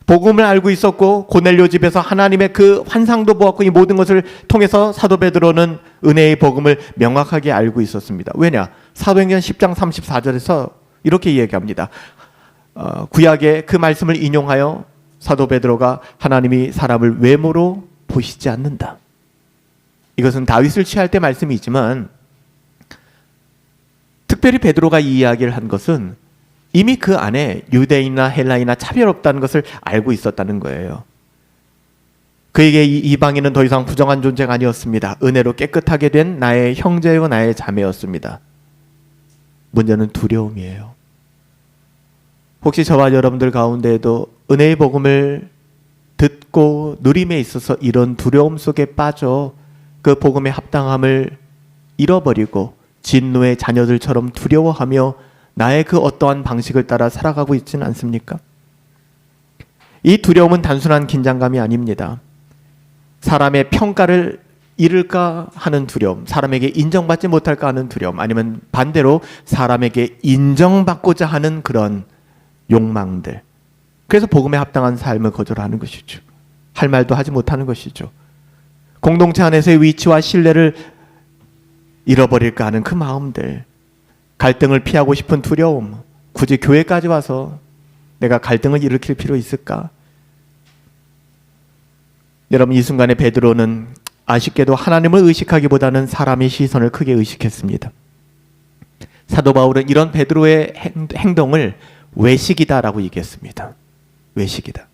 복음을 알고 있었고 고넬료 집에서 하나님의 그 환상도 보았고, 이 모든 것을 통해서 사도 베드로는 은혜의 복음을 명확하게 알고 있었습니다. 왜냐? 사도행전 10장 34절에서 이렇게 이야기합니다. 구약의 그 말씀을 인용하여 사도 베드로가 하나님이 사람을 외모로 보시지 않는다. 이것은 다윗을 취할 때 말씀이지만, 특별히 베드로가 이 이야기를 한 것은 이미 그 안에 유대인이나 헬라인이나 차별 없다는 것을 알고 있었다는 거예요. 그에게 이 이방인은 더 이상 부정한 존재가 아니었습니다. 은혜로 깨끗하게 된 나의 형제요 나의 자매였습니다. 문제는 두려움이에요. 혹시 저와 여러분들 가운데에도 은혜의 복음을 듣고 누림에 있어서 이런 두려움 속에 빠져 그 복음의 합당함을 잃어버리고 진노의 자녀들처럼 두려워하며 나의 그 어떠한 방식을 따라 살아가고 있지는 않습니까? 이 두려움은 단순한 긴장감이 아닙니다. 사람의 평가를 잃을까 하는 두려움, 사람에게 인정받지 못할까 하는 두려움, 아니면 반대로 사람에게 인정받고자 하는 그런 욕망들. 그래서 복음에 합당한 삶을 거절하는 것이죠. 할 말도 하지 못하는 것이죠. 공동체 안에서의 위치와 신뢰를 잃어버릴까 하는 그 마음들, 갈등을 피하고 싶은 두려움, 굳이 교회까지 와서 내가 갈등을 일으킬 필요 있을까? 여러분, 이 순간에 베드로는 아쉽게도 하나님을 의식하기보다는 사람의 시선을 크게 의식했습니다. 사도 바울은 이런 베드로의 행동을 외식이다라고 얘기했습니다. 외식이다.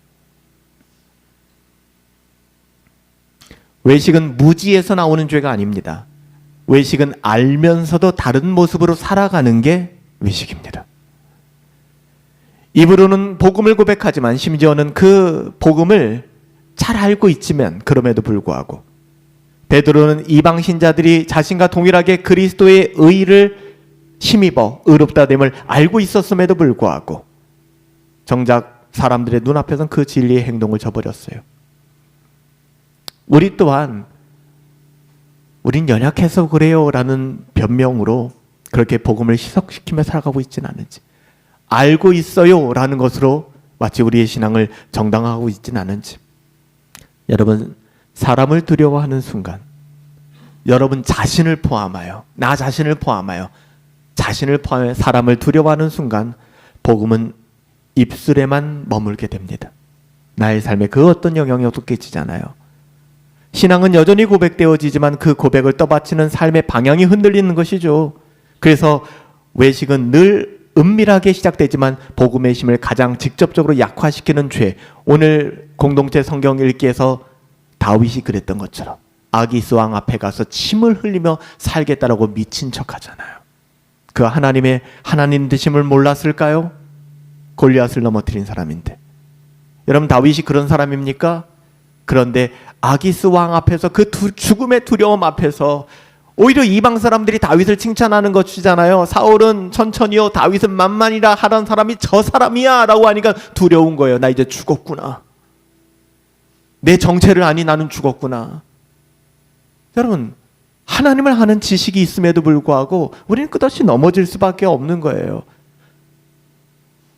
외식은 무지에서 나오는 죄가 아닙니다. 외식은 알면서도 다른 모습으로 살아가는 게 외식입니다. 입으로는 복음을 고백하지만 심지어는 그 복음을 잘 알고 있지만 그럼에도 불구하고 베드로는 이방 신자들이 자신과 동일하게 그리스도의 의를 힘입어 의롭다됨을 알고 있었음에도 불구하고 정작 사람들의 눈앞에선 그 진리의 행동을 저버렸어요. 우리 또한 우린 연약해서 그래요 라는 변명으로 그렇게 복음을 희석시키며 살아가고 있지는 않은지, 알고 있어요 라는 것으로 마치 우리의 신앙을 정당화하고 있지는 않은지. 여러분, 사람을 두려워하는 순간, 여러분 자신을 포함하여, 나 자신을 포함하여 사람을 두려워하는 순간 복음은 입술에만 머물게 됩니다. 나의 삶에 그 어떤 영향이 없겠지잖아요. 신앙은 여전히 고백되어지지만 그 고백을 떠받치는 삶의 방향이 흔들리는 것이죠. 그래서 외식은 늘 은밀하게 시작되지만 복음의 힘을 가장 직접적으로 약화시키는 죄. 오늘 공동체 성경 읽기에서 다윗이 그랬던 것처럼 아기스 왕 앞에 가서 침을 흘리며 살겠다라고 미친 척하잖아요. 그 하나님 되심을 몰랐을까요? 골리앗을 넘어뜨린 사람인데. 여러분, 다윗이 그런 사람입니까? 그런데 아기스 왕 앞에서 그 죽음의 두려움 앞에서 오히려 이방 사람들이 다윗을 칭찬하는 것이잖아요. 사울은 천천히요, 다윗은 만만이라 하던 사람이 저 사람이야 라고 하니까 두려운 거예요. 나 이제 죽었구나. 내 정체를 아니 나는 죽었구나. 여러분, 하나님을 아는 지식이 있음에도 불구하고 우리는 끝없이 넘어질 수밖에 없는 거예요.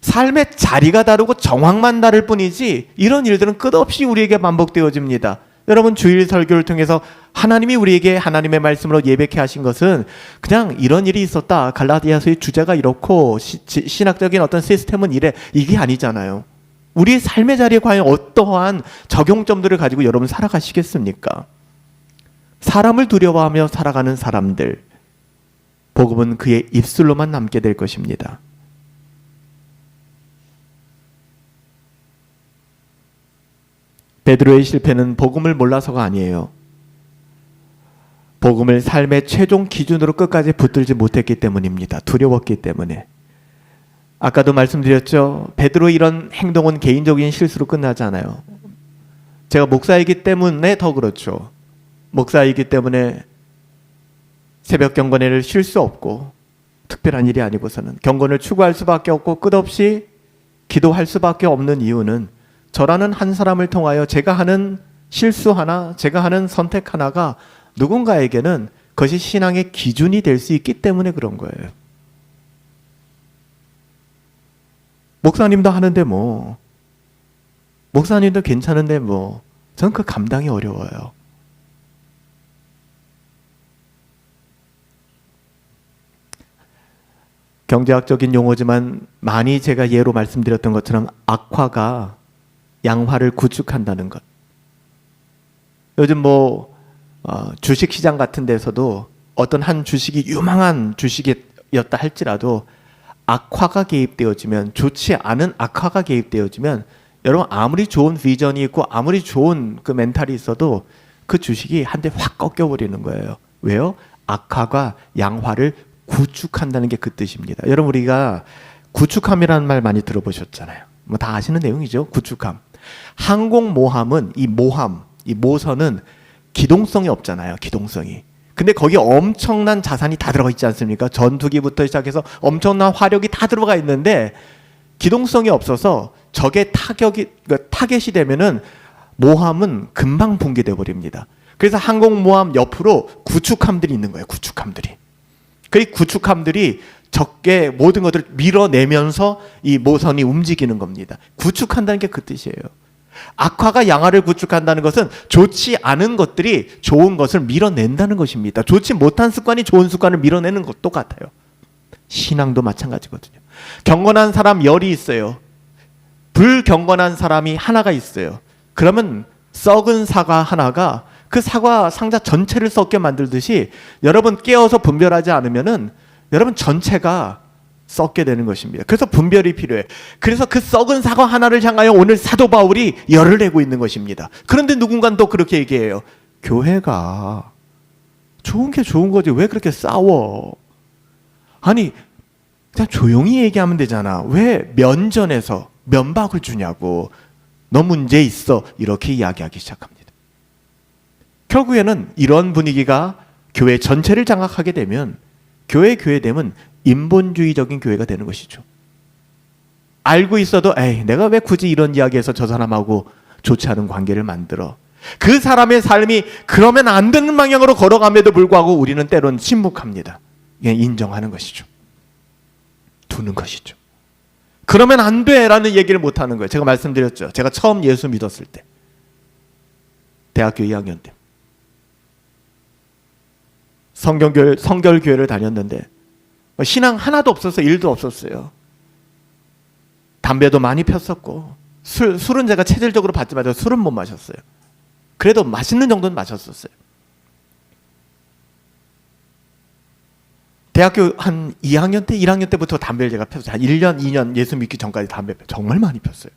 삶의 자리가 다르고 정황만 다를 뿐이지 이런 일들은 끝없이 우리에게 반복되어집니다. 여러분, 주일 설교를 통해서 하나님이 우리에게 하나님의 말씀으로 예배케 하신 것은 그냥 이런 일이 있었다, 갈라디아서의 주제가 이렇고 신학적인 어떤 시스템은 이래, 이게 아니잖아요. 우리의 삶의 자리에 과연 어떠한 적용점들을 가지고 여러분 살아가시겠습니까? 사람을 두려워하며 살아가는 사람들, 복음은 그의 입술로만 남게 될 것입니다. 베드로의 실패는 복음을 몰라서가 아니에요. 복음을 삶의 최종 기준으로 끝까지 붙들지 못했기 때문입니다. 두려웠기 때문에. 아까도 말씀드렸죠. 베드로의 이런 행동은 개인적인 실수로 끝나지 않아요. 제가 목사이기 때문에 더 그렇죠. 목사이기 때문에 새벽 경건회를 쉴 수 없고, 특별한 일이 아니고서는 경건을 추구할 수밖에 없고 끝없이 기도할 수밖에 없는 이유는 저라는 한 사람을 통하여 제가 하는 실수 하나, 제가 하는 선택 하나가 누군가에게는 그것이 신앙의 기준이 될 수 있기 때문에 그런 거예요. 목사님도 하는데 뭐, 목사님도 괜찮은데 뭐, 저는 그 감당이 어려워요. 경제학적인 용어지만 많이 제가 예로 말씀드렸던 것처럼 악화가 양화를 구축한다는 것. 요즘 주식시장 같은 데서도 어떤 한 주식이 유망한 주식이었다 할지라도 악화가 개입되어지면, 좋지 않은 악화가 개입되어지면 여러분 아무리 좋은 비전이 있고 아무리 좋은 그 멘탈이 있어도 그 주식이 한데 확 꺾여버리는 거예요. 왜요? 악화가 양화를 구축한다는 게 그 뜻입니다. 여러분, 우리가 구축함이라는 말 많이 들어보셨잖아요. 뭐 다 아시는 내용이죠. 구축함. 항공모함은 이 모선은 기동성이 없잖아요. 기동성이. 근데 거기에 엄청난 자산이 다 들어가 있지 않습니까? 전투기부터 시작해서 엄청난 화력이 다 들어가 있는데 기동성이 없어서 적의 타겟이 되면은 모함은 금방 붕괴돼 버립니다. 그래서 항공모함 옆으로 구축함들이 있는 거예요. 구축함들이. 그 구축함들이 적게 모든 것들을 밀어내면서 이 모선이 움직이는 겁니다. 구축한다는 게 그 뜻이에요. 악화가 양화를 구축한다는 것은 좋지 않은 것들이 좋은 것을 밀어낸다는 것입니다. 좋지 못한 습관이 좋은 습관을 밀어내는 것도 같아요. 신앙도 마찬가지거든요. 경건한 사람 열이 있어요. 불경건한 사람이 하나가 있어요. 그러면 썩은 사과 하나가 그 사과 상자 전체를 썩게 만들듯이 여러분 깨어서 분별하지 않으면은 여러분 전체가 썩게 되는 것입니다. 그래서 분별이 필요해. 그래서 그 썩은 사과 하나를 향하여 오늘 사도 바울이 열을 내고 있는 것입니다. 그런데 누군가는 또 그렇게 얘기해요. 교회가 좋은 게 좋은 거지 왜 그렇게 싸워? 아니 그냥 조용히 얘기하면 되잖아. 왜 면전에서 면박을 주냐고. 너 문제 있어. 이렇게 이야기하기 시작합니다. 결국에는 이런 분위기가 교회 전체를 장악하게 되면 교회됨은 인본주의적인 교회가 되는 것이죠. 알고 있어도 에이, 내가 왜 굳이 이런 이야기해서 저 사람하고 좋지 않은 관계를 만들어. 그 사람의 삶이 그러면 안 되는 방향으로 걸어감에도 불구하고 우리는 때론 침묵합니다. 인정하는 것이죠. 두는 것이죠. 그러면 안 돼라는 얘기를 못하는 거예요. 제가 말씀드렸죠. 제가 처음 예수 믿었을 때 대학교 2학년 때 성결교회를 다녔는데 신앙 하나도 없었어요. 일도 없었어요. 담배도 많이 폈었고 술은 제가 체질적으로 받지만 술은 못 마셨어요. 그래도 맛있는 정도는 마셨었어요. 대학교 한 2학년 때, 1학년 때부터 담배를 제가 폈어요. 한 1년, 2년 예수 믿기 전까지 담배 정말 많이 폈어요.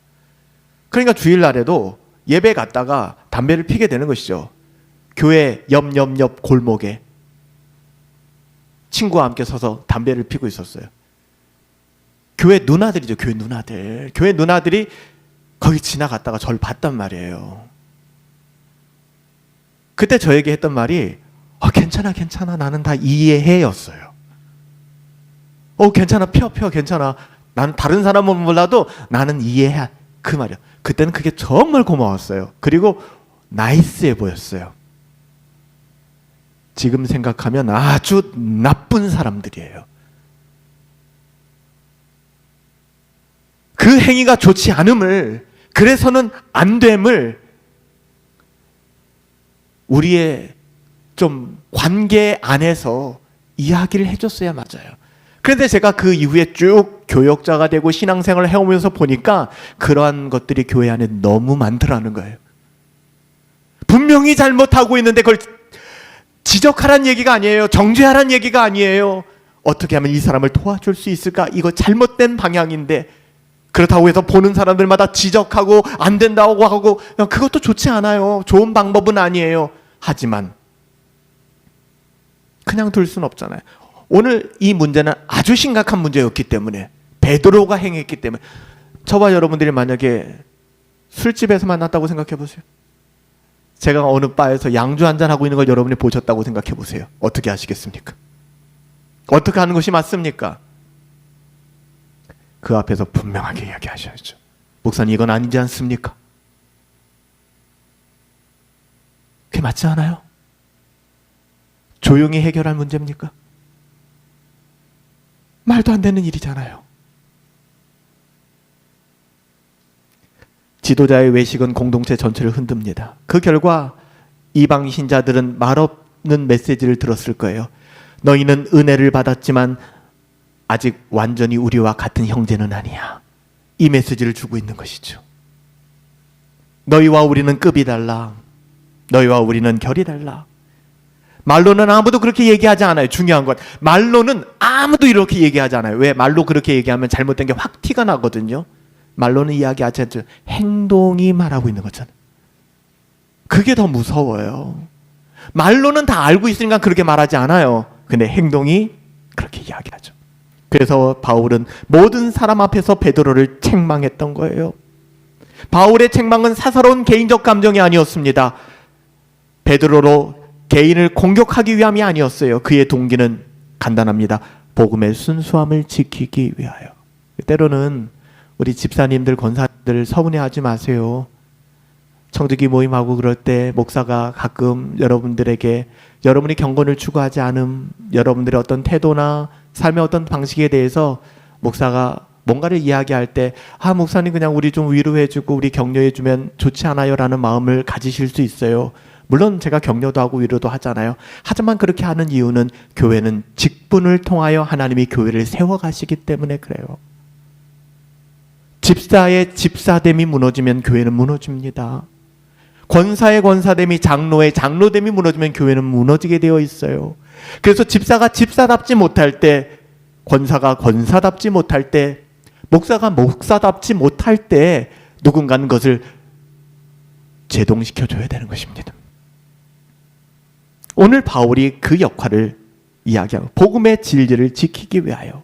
그러니까 주일날에도 예배 갔다가 담배를 피게 되는 것이죠. 교회 옆 골목에 친구와 함께 서서 담배를 피고 있었어요. 교회 누나들이죠. 교회 누나들이 거기 지나갔다가 저를 봤단 말이에요. 그때 저에게 했던 말이 괜찮아 나는 다 이해해였어요. 괜찮아 펴 괜찮아. 나는 다른 사람은 몰라도 나는 이해해. 그 말이야. 그때는 그게 정말 고마웠어요. 그리고 나이스해 보였어요. 지금 생각하면 아주 나쁜 사람들이에요. 그 행위가 좋지 않음을, 그래서는 안 됨을 우리의 좀 관계 안에서 이야기를 해줬어야 맞아요. 그런데 제가 그 이후에 쭉 교역자가 되고 신앙생활을 해오면서 보니까 그러한 것들이 교회 안에 너무 많더라는 거예요. 분명히 잘못하고 있는데 그걸 지적하라는 얘기가 아니에요. 정죄하라는 얘기가 아니에요. 어떻게 하면 이 사람을 도와줄 수 있을까? 이거 잘못된 방향인데, 그렇다고 해서 보는 사람들마다 지적하고 안 된다고 하고 그것도 좋지 않아요. 좋은 방법은 아니에요. 하지만 그냥 둘 수는 없잖아요. 오늘 이 문제는 아주 심각한 문제였기 때문에, 베드로가 행했기 때문에, 저와 여러분들이 만약에 술집에서 만났다고 생각해 보세요. 제가 어느 바에서 양주 한잔 하고 있는 걸 여러분이 보셨다고 생각해 보세요. 어떻게 하시겠습니까? 어떻게 하는 것이 맞습니까? 그 앞에서 분명하게 이야기하셔야죠. 목사님, 이건 아니지 않습니까? 그게 맞지 않아요? 조용히 해결할 문제입니까? 말도 안 되는 일이잖아요. 지도자의 외식은 공동체 전체를 흔듭니다. 그 결과 이방 신자들은 말없는 메시지를 들었을 거예요. 너희는 은혜를 받았지만 아직 완전히 우리와 같은 형제는 아니야. 이 메시지를 주고 있는 것이죠. 너희와 우리는 급이 달라. 너희와 우리는 결이 달라. 말로는 아무도 그렇게 얘기하지 않아요. 중요한 건 말로는 아무도 이렇게 얘기하지 않아요. 왜? 말로 그렇게 얘기하면 잘못된 게 확 티가 나거든요. 말로는 이야기하지 않죠. 행동이 말하고 있는 거잖아요. 그게 더 무서워요. 말로는 다 알고 있으니까 그렇게 말하지 않아요. 근데 행동이 그렇게 이야기하죠. 그래서 바울은 모든 사람 앞에서 베드로를 책망했던 거예요. 바울의 책망은 사사로운 개인적 감정이 아니었습니다. 베드로로 개인을 공격하기 위함이 아니었어요. 그의 동기는 간단합니다. 복음의 순수함을 지키기 위하여. 때로는 우리 집사님들, 권사님들 서운해하지 마세요. 청지기 모임하고 그럴 때 목사가 가끔 여러분들에게 여러분이 경건을 추구하지 않음, 여러분들의 어떤 태도나 삶의 어떤 방식에 대해서 목사가 뭔가를 이야기할 때 목사님 그냥 우리 좀 위로해주고 우리 격려해주면 좋지 않아요? 라는 마음을 가지실 수 있어요. 물론 제가 격려도 하고 위로도 하잖아요. 하지만 그렇게 하는 이유는 교회는 직분을 통하여 하나님이 교회를 세워가시기 때문에 그래요. 집사의 집사됨이 무너지면 교회는 무너집니다. 권사의 권사됨이, 장로의 장로됨이 무너지면 교회는 무너지게 되어 있어요. 그래서 집사가 집사답지 못할 때, 권사가 권사답지 못할 때, 목사가 목사답지 못할 때 누군가는 그것을 제동시켜줘야 되는 것입니다. 오늘 바울이 그 역할을 이야기하고 복음의 진리를 지키기 위하여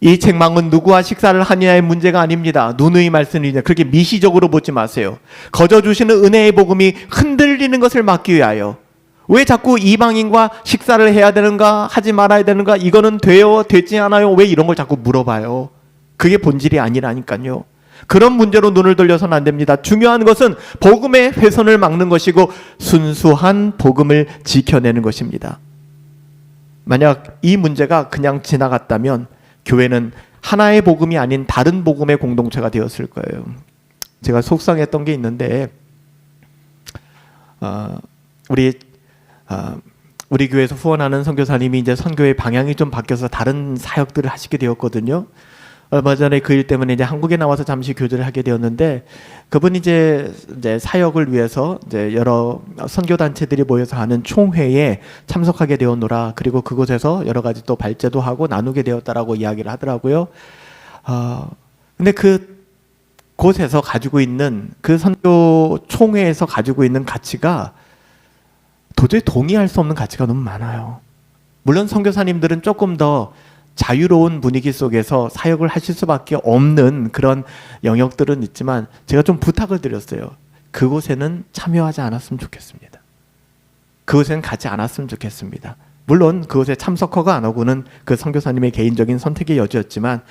이 책망은 누구와 식사를 하느냐의 문제가 아닙니다. 누누이 말씀드리냐. 그렇게 미시적으로 보지 마세요. 거저 주시는 은혜의 복음이 흔들리는 것을 막기 위하여. 왜 자꾸 이방인과 식사를 해야 되는가, 하지 말아야 되는가, 이거는 돼요, 되지 않아요, 왜 이런 걸 자꾸 물어봐요. 그게 본질이 아니라니까요. 그런 문제로 눈을 돌려서는 안 됩니다. 중요한 것은 복음의 훼손을 막는 것이고 순수한 복음을 지켜내는 것입니다. 만약 이 문제가 그냥 지나갔다면 교회는 하나의 복음이 아닌 다른 복음의 공동체가 되었을 거예요. 제가 속상했던 게 있는데 우리 교회에서 후원하는 선교사님이 이제 선교의 방향이 좀 바뀌어서 다른 사역들을 하시게 되었거든요. 얼마 전에 그 일 때문에 이제 한국에 나와서 잠시 교제를 하게 되었는데 그분이 이제 사역을 위해서 이제 여러 선교 단체들이 모여서 하는 총회에 참석하게 되었노라. 그리고 그곳에서 여러 가지 또 발제도 하고 나누게 되었다라고 이야기를 하더라고요. 근데 그 곳에서 가지고 있는 그 선교 총회에서 가지고 있는 가치가 도저히 동의할 수 없는 가치가 너무 많아요. 물론 선교사님들은 조금 더 자유로운 분위기 속에서 사역을 하실 수밖에 없는 그런 영역들은 있지만 제가 좀 부탁을 드렸어요. 그곳에는 참여하지 않았으면 좋겠습니다. 그곳에는 가지 않았으면 좋겠습니다. 물론 그곳에 참석허가 안 하고는 그 선교사님의 개인적인 선택의 여지였지만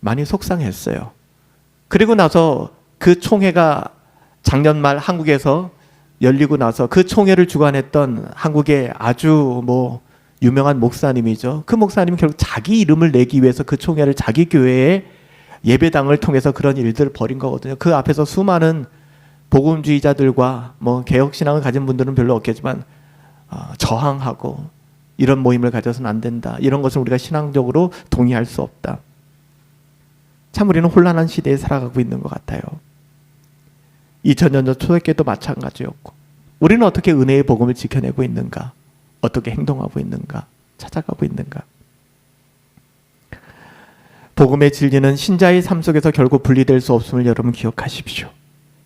많이 속상했어요. 그리고 나서 그 총회가 작년 말 한국에서 열리고 나서 그 총회를 주관했던 한국의 아주 유명한 목사님이죠. 그 목사님이 결국 자기 이름을 내기 위해서 그 총회를 자기 교회의 예배당을 통해서 그런 일들을 벌인 거거든요. 그 앞에서 수많은 복음주의자들과 개혁신앙을 가진 분들은 별로 없겠지만 저항하고 이런 모임을 가져서는 안 된다. 이런 것을 우리가 신앙적으로 동의할 수 없다. 참 우리는 혼란한 시대에 살아가고 있는 것 같아요. 2000년 전 초대교회도 마찬가지였고 우리는 어떻게 은혜의 복음을 지켜내고 있는가? 어떻게 행동하고 있는가? 찾아가고 있는가? 복음의 진리는 신자의 삶 속에서 결국 분리될 수 없음을 여러분 기억하십시오.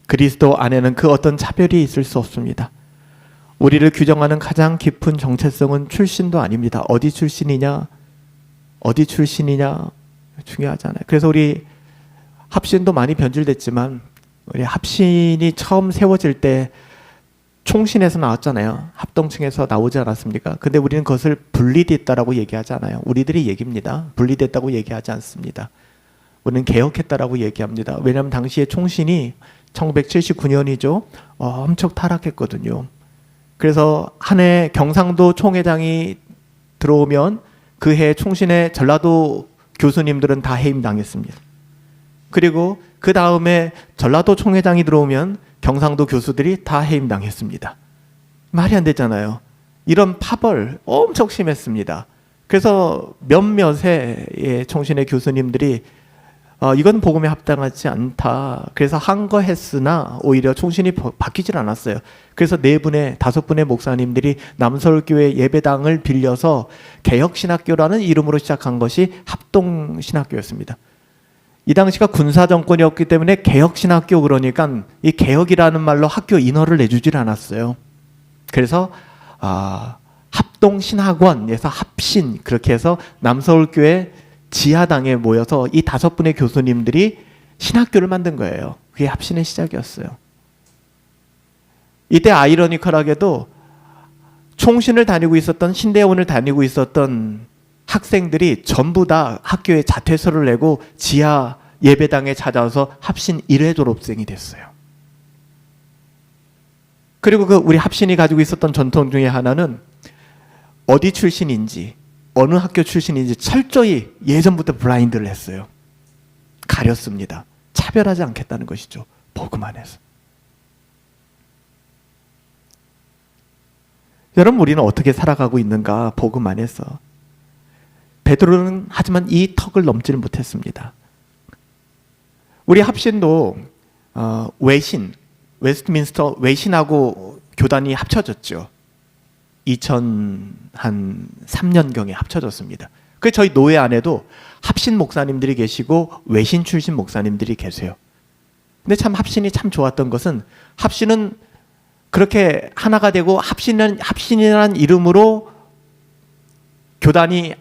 그리스도 안에는 그 어떤 차별이 있을 수 없습니다. 우리를 규정하는 가장 깊은 정체성은 출신도 아닙니다. 어디 출신이냐 중요하잖아요. 그래서 우리 합신도 많이 변질됐지만 우리 합신이 처음 세워질 때 총신에서 나왔잖아요. 합동층에서 나오지 않았습니까? 근데 우리는 그것을 분리됐다라고 얘기하지 않아요. 우리들이 얘기입니다. 분리됐다고 얘기하지 않습니다. 우리는 개혁했다라고 얘기합니다. 왜냐하면 당시에 총신이 1979년이죠. 엄청 타락했거든요. 그래서 한 해 경상도 총회장이 들어오면 그 해 총신의 전라도 교수님들은 다 해임당했습니다. 그리고 그 다음에 전라도 총회장이 들어오면 경상도 교수들이 다 해임당했습니다. 말이 안 되잖아요. 이런 파벌 엄청 심했습니다. 그래서 몇몇의 총신의 교수님들이 이건 복음에 합당하지 않다. 그래서 한 거 했으나 오히려 총신이 바뀌질 않았어요. 그래서 5분의 목사님들이 남서울교회 예배당을 빌려서 개혁신학교라는 이름으로 시작한 것이 합동신학교였습니다. 이 당시가 군사정권이었기 때문에 개혁신학교 그러니까 이 개혁이라는 말로 학교 인허를 내주질 않았어요. 그래서 합동신학원에서 합신 그렇게 해서 남서울교회 지하당에 모여서 이 5분의 교수님들이 신학교를 만든 거예요. 그게 합신의 시작이었어요. 이때 아이러니컬하게도 총신을 다니고 있었던 신대원을 다니고 있었던 학생들이 전부 다 학교에 자퇴서를 내고 지하 예배당에 찾아와서 합신 1회 졸업생이 됐어요. 그리고 그 우리 합신이 가지고 있었던 전통 중에 하나는 어디 출신인지 어느 학교 출신인지 철저히 예전부터 블라인드를 했어요. 가렸습니다. 차별하지 않겠다는 것이죠. 복음 안에서. 여러분 우리는 어떻게 살아가고 있는가 복음 안에서. 베드로는 하지만 이 턱을 넘지는 못했습니다. 우리 합신도 웨스트민스터 외신하고 교단이 합쳐졌죠. 2003년경에 합쳐졌습니다. 그래서 저희 노회 안에도 합신 목사님들이 계시고 외신 출신 목사님들이 계세요. 근데 참 합신이 참 좋았던 것은 합신은 그렇게 하나가 되고 합신이라는 이름으로 교단이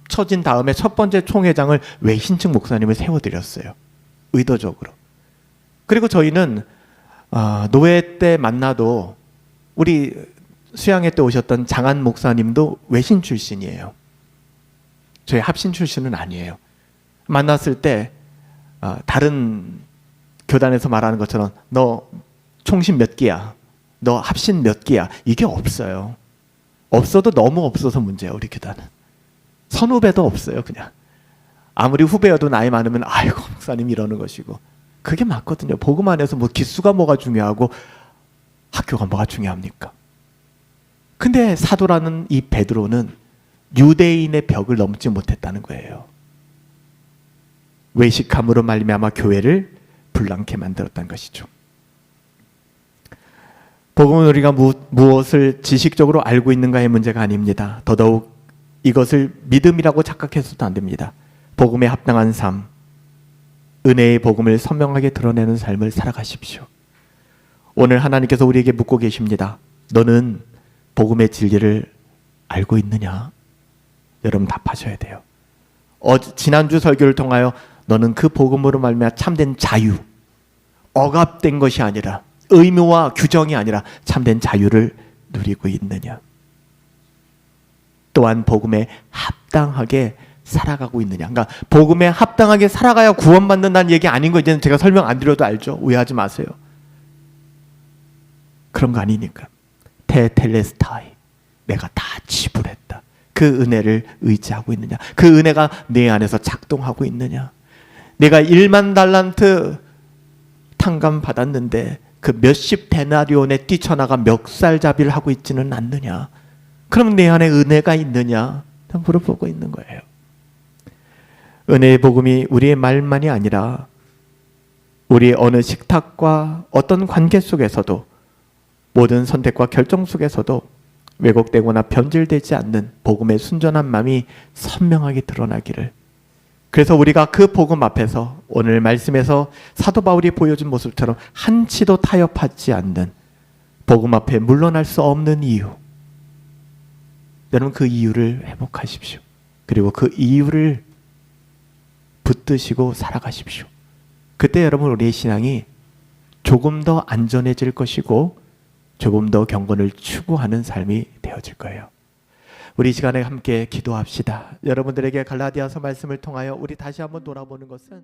합쳐진 다음에 첫 번째 총회장을 외신측 목사님을 세워드렸어요. 의도적으로. 그리고 저희는 노회 때 만나도 우리 수양회 때 오셨던 장한 목사님도 외신 출신이에요. 저희 합신 출신은 아니에요. 만났을 때 다른 교단에서 말하는 것처럼 너 총신 몇 기야? 너 합신 몇 기야? 이게 없어요. 없어도 너무 없어서 문제야, 우리 교단은. 선후배도 없어요, 그냥. 아무리 후배여도 나이 많으면 아이고 목사님 이러는 것이고. 그게 맞거든요. 복음 안에서 뭐 기수가 뭐가 중요하고 학교가 뭐가 중요합니까? 근데 사도라는 이 베드로는 유대인의 벽을 넘지 못했다는 거예요. 외식함으로 말미암아 교회를 불량케 만들었다는 것이죠. 복음은 우리가 무엇을 지식적으로 알고 있는가의 문제가 아닙니다. 더더욱 이것을 믿음이라고 착각해서도 안 됩니다. 복음에 합당한 삶, 은혜의 복음을 선명하게 드러내는 삶을 살아가십시오. 오늘 하나님께서 우리에게 묻고 계십니다. 너는 복음의 진리를 알고 있느냐? 여러분 답하셔야 돼요. 지난주 설교를 통하여 너는 그 복음으로 말미암아 참된 자유, 억압된 것이 아니라 의무와 규정이 아니라 참된 자유를 누리고 있느냐? 또한 복음에 합당하게 살아가고 있느냐? 그러니까 복음에 합당하게 살아가야 구원받는다는 얘기 아닌 거 이제는 제가 설명 안 드려도 알죠? 오해하지 마세요. 그런 거 아니니까. 테텔레스타이, 내가 다 지불했다. 그 은혜를 의지하고 있느냐? 그 은혜가 내 안에서 작동하고 있느냐? 내가 1만 달란트 탕감 받았는데 그 몇십 데나리온에 뛰쳐나가 멱살잡이를 하고 있지는 않느냐? 그럼 내 안에 은혜가 있느냐? 물어보고 있는 거예요. 은혜의 복음이 우리의 말만이 아니라 우리의 어느 식탁과 어떤 관계 속에서도 모든 선택과 결정 속에서도 왜곡되거나 변질되지 않는 복음의 순전한 마음이 선명하게 드러나기를. 그래서 우리가 그 복음 앞에서 오늘 말씀에서 사도 바울이 보여준 모습처럼 한치도 타협하지 않는 복음 앞에 물러날 수 없는 이유. 여러분 그 이유를 회복하십시오. 그리고 그 이유를 붙드시고 살아가십시오. 그때 여러분 우리의 신앙이 조금 더 안전해질 것이고 조금 더 경건을 추구하는 삶이 되어질 거예요. 우리 이 시간에 함께 기도합시다. 여러분들에게 갈라디아서 말씀을 통하여 우리 다시 한번 돌아보는 것은